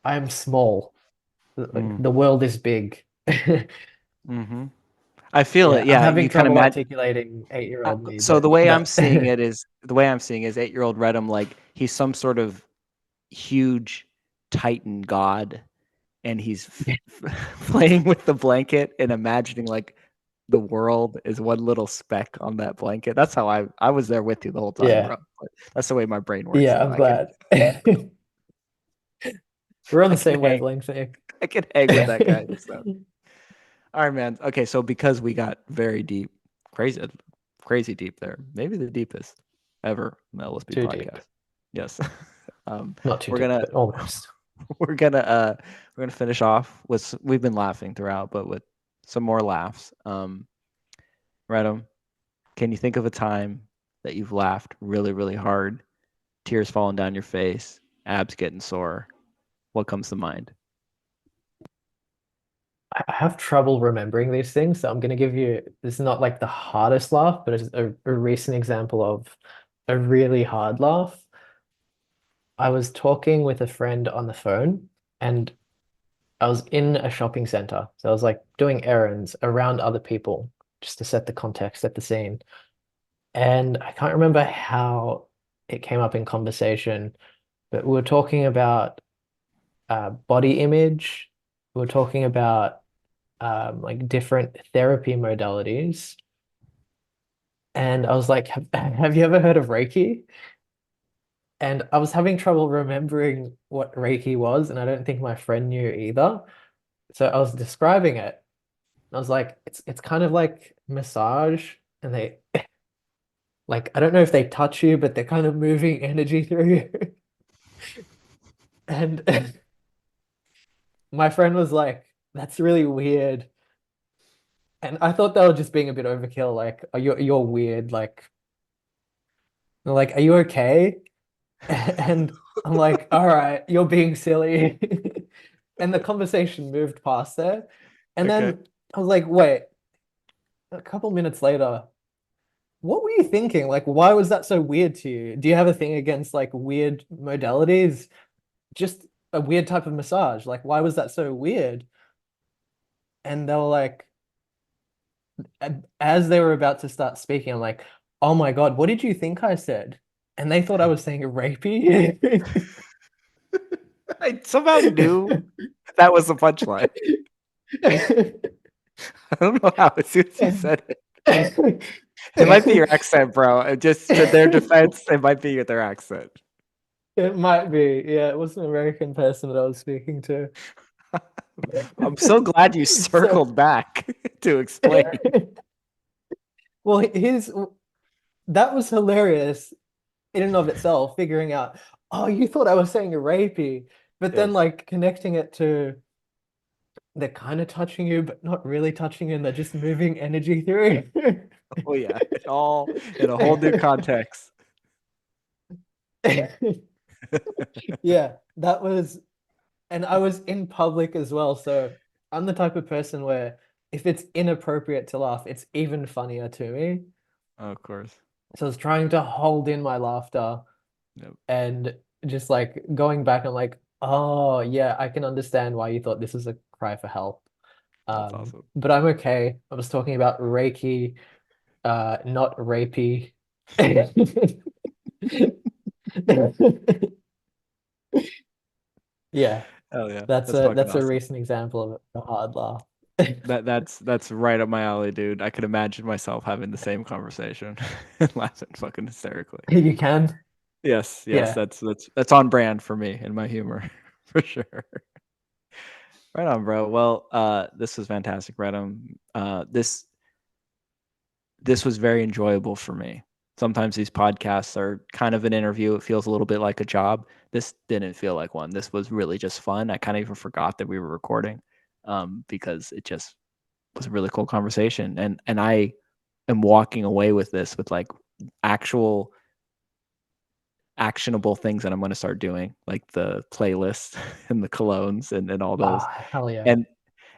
I'm small. Like Mm. the world is big. Mm-hmm. I feel it. Yeah, I'm Yeah, having you kind of trouble imagine. articulating 8-year-old me, So but the way I'm that seeing it is 8-year-old Redim, like he's some sort of huge Titan god, and he's playing with the blanket and imagining like the world is one little speck on that blanket. That's how I was there with you the whole time, yeah, bro. But that's the way my brain works yeah, now. I'm glad. We're on I the can same hang wavelength, Nick. I can hang with that guy. So all right, man. Okay, so because we got very deep, crazy, crazy deep there, maybe the deepest ever in the LSB Too deep. podcast. Yes. um, Not too we're deep, gonna but almost. we're gonna uh we're gonna finish off with we've been laughing throughout, but with some more laughs. Redham, can you think of a time that you've laughed really, really hard, tears falling down your face, abs getting sore? What comes to mind? I have trouble remembering these things, so I'm going to give you this is not like the hardest laugh, but it's a recent example of a really hard laugh. I was talking with a friend on the phone and I was in a shopping center. So I was like doing errands around other people just to set the context, set the scene. And I can't remember how it came up in conversation, but we were talking about body image. We were talking about like different therapy modalities. And I was like, have you ever heard of Reiki? And I was having trouble remembering what Reiki was, and I don't think my friend knew either. So I was describing it. I was like, it's kind of like massage, and they like I don't know if they touch you, but they're kind of moving energy through you. And my friend was like, that's really weird. And I thought they were just being a bit overkill, like, you're weird, like, are you okay? And I'm like, all right, you're being silly. And the conversation moved past there. And Okay. then I was like, wait, a couple minutes later, what were you thinking? Like, why was that so weird to you? Do you have a thing against like weird modalities? Just a weird type of massage. Like, why was that so weird? And they were like, as they were about to start speaking, I'm like, oh my God, what did you think I said? And they thought I was saying rapey. I somehow knew that was the punchline. I don't know how as soon as you said it. It might be your accent, bro. Just to their defense, it might be their accent. It might be. Yeah, it was an American person that I was speaking to. I'm so glad you So circled back to explain. Well, his that was hilarious in and of itself, figuring out, oh, you thought I was saying rapey, but then Yes. like connecting it to they're kind of touching you, but not really touching you, and they're just moving energy through. Oh yeah, it all in a whole new context. Yeah, that was, and I was in public as well, so I'm the type of person where if it's inappropriate to laugh, it's even funnier to me. Oh, of course. So I was trying to hold in my laughter Yep. and just like going back and like, oh yeah, I can understand why you thought this was a cry for help. That's awesome. But I'm okay. I was talking about Reiki, not rapey. Yeah, Hell yeah, that's fucking that's a awesome. recent example of a hard laugh. That's right up my alley, dude. I could imagine myself having the same conversation and laughing fucking hysterically. You can, Yes, yes, yeah, that's on brand for me and my humor for sure. Right on, bro. Well, this was fantastic, Redim. This was very enjoyable for me. Sometimes these podcasts are kind of an interview. It feels a little bit like a job. This didn't feel like one. This was really just fun. I kind of even forgot that we were recording, because it just was a really cool conversation. And I am walking away with this with like actual actionable things that I'm going to start doing, like the playlist and the colognes and all those, oh hell yeah, and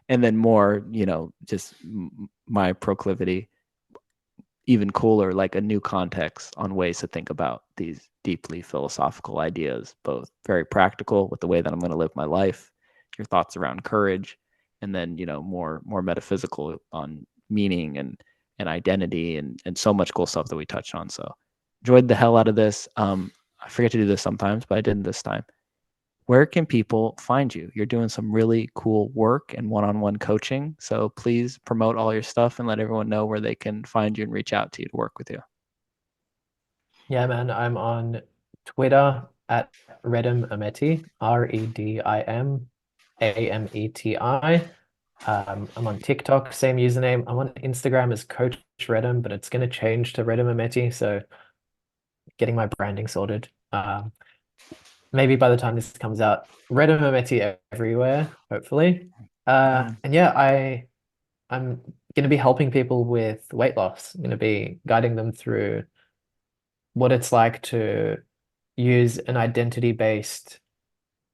and then more, just my proclivity, even cooler, like a new context on ways to think about these deeply philosophical ideas, both very practical with the way that I'm going to live my life, your thoughts around courage, and then more metaphysical on meaning and identity and so much cool stuff that we touched on. So enjoyed the hell out of this. I forget to do this sometimes, but I didn't this time. Where can people find you? You're doing some really cool work and one-on-one coaching. So please promote all your stuff and let everyone know where they can find you and reach out to you to work with you. yeah, man. I'm on Twitter at Redim Ameti, Redim Ameti. I'm on TikTok, same username. I'm on Instagram as Coach Redim, but it's going to change to Redim Ameti. So getting my branding sorted. Maybe by the time this comes out, Redim Ameti everywhere, hopefully. Right on. And yeah, I'm going to be helping people with weight loss. I'm going to be guiding them through what it's like to use an identity-based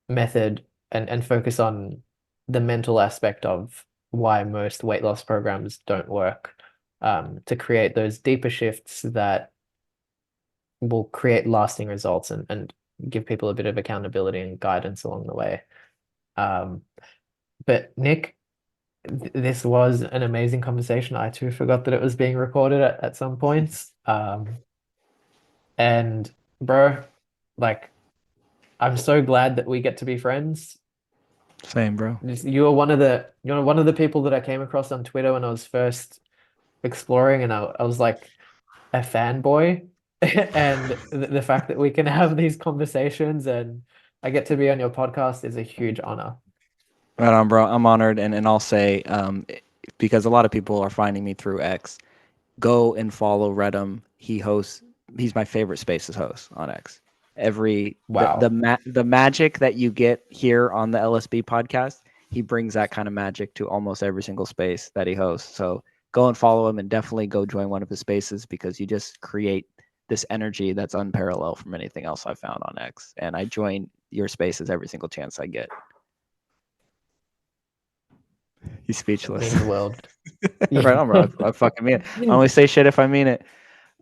method and focus on the mental aspect of why most weight loss programs don't work, to create those deeper shifts that will create lasting results and give people a bit of accountability and guidance along the way. Um, but Nick, this was an amazing conversation. I too forgot that it was being recorded at some points. And bro, like I'm so glad that we get to be friends. Same, bro. You're one of the people that I came across on Twitter when I was first exploring, and I was like a fanboy. And the fact that we can have these conversations and I get to be on your podcast is a huge honor. Right on, bro. I'm honored, and I'll say, because a lot of people are finding me through X, go and follow Redim. He's my favorite Spaces host on X. Every Wow. the magic that you get here on the LSB podcast, he brings that kind of magic to almost every single space that he hosts. So go and follow him, and definitely go join one of his spaces, because you just create this energy that's unparalleled from anything else I've found on X. And I join your spaces every single chance I get. He's It speechless. means the world. Right on, bro. I fucking mean it. I only say shit if I mean it.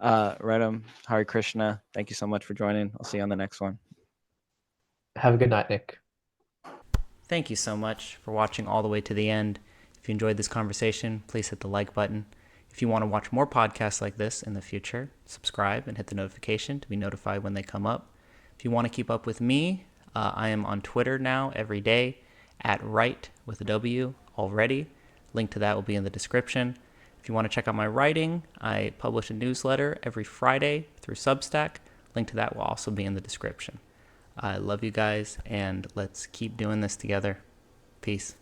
Right on. Hare Krishna. Thank you so much for joining. I'll see you on the next one. Have a good night, Nick. Thank you so much for watching all the way to the end. If you enjoyed this conversation, please hit the like button. If you want to watch more podcasts like this in the future, subscribe and hit the notification to be notified when they come up. If you want to keep up with me, I am on Twitter now every day at Write with a W already. Link to that will be in the description. If you want to check out my writing, I publish a newsletter every Friday through Substack. Link to that will also be in the description. I love you guys, and let's keep doing this together. Peace.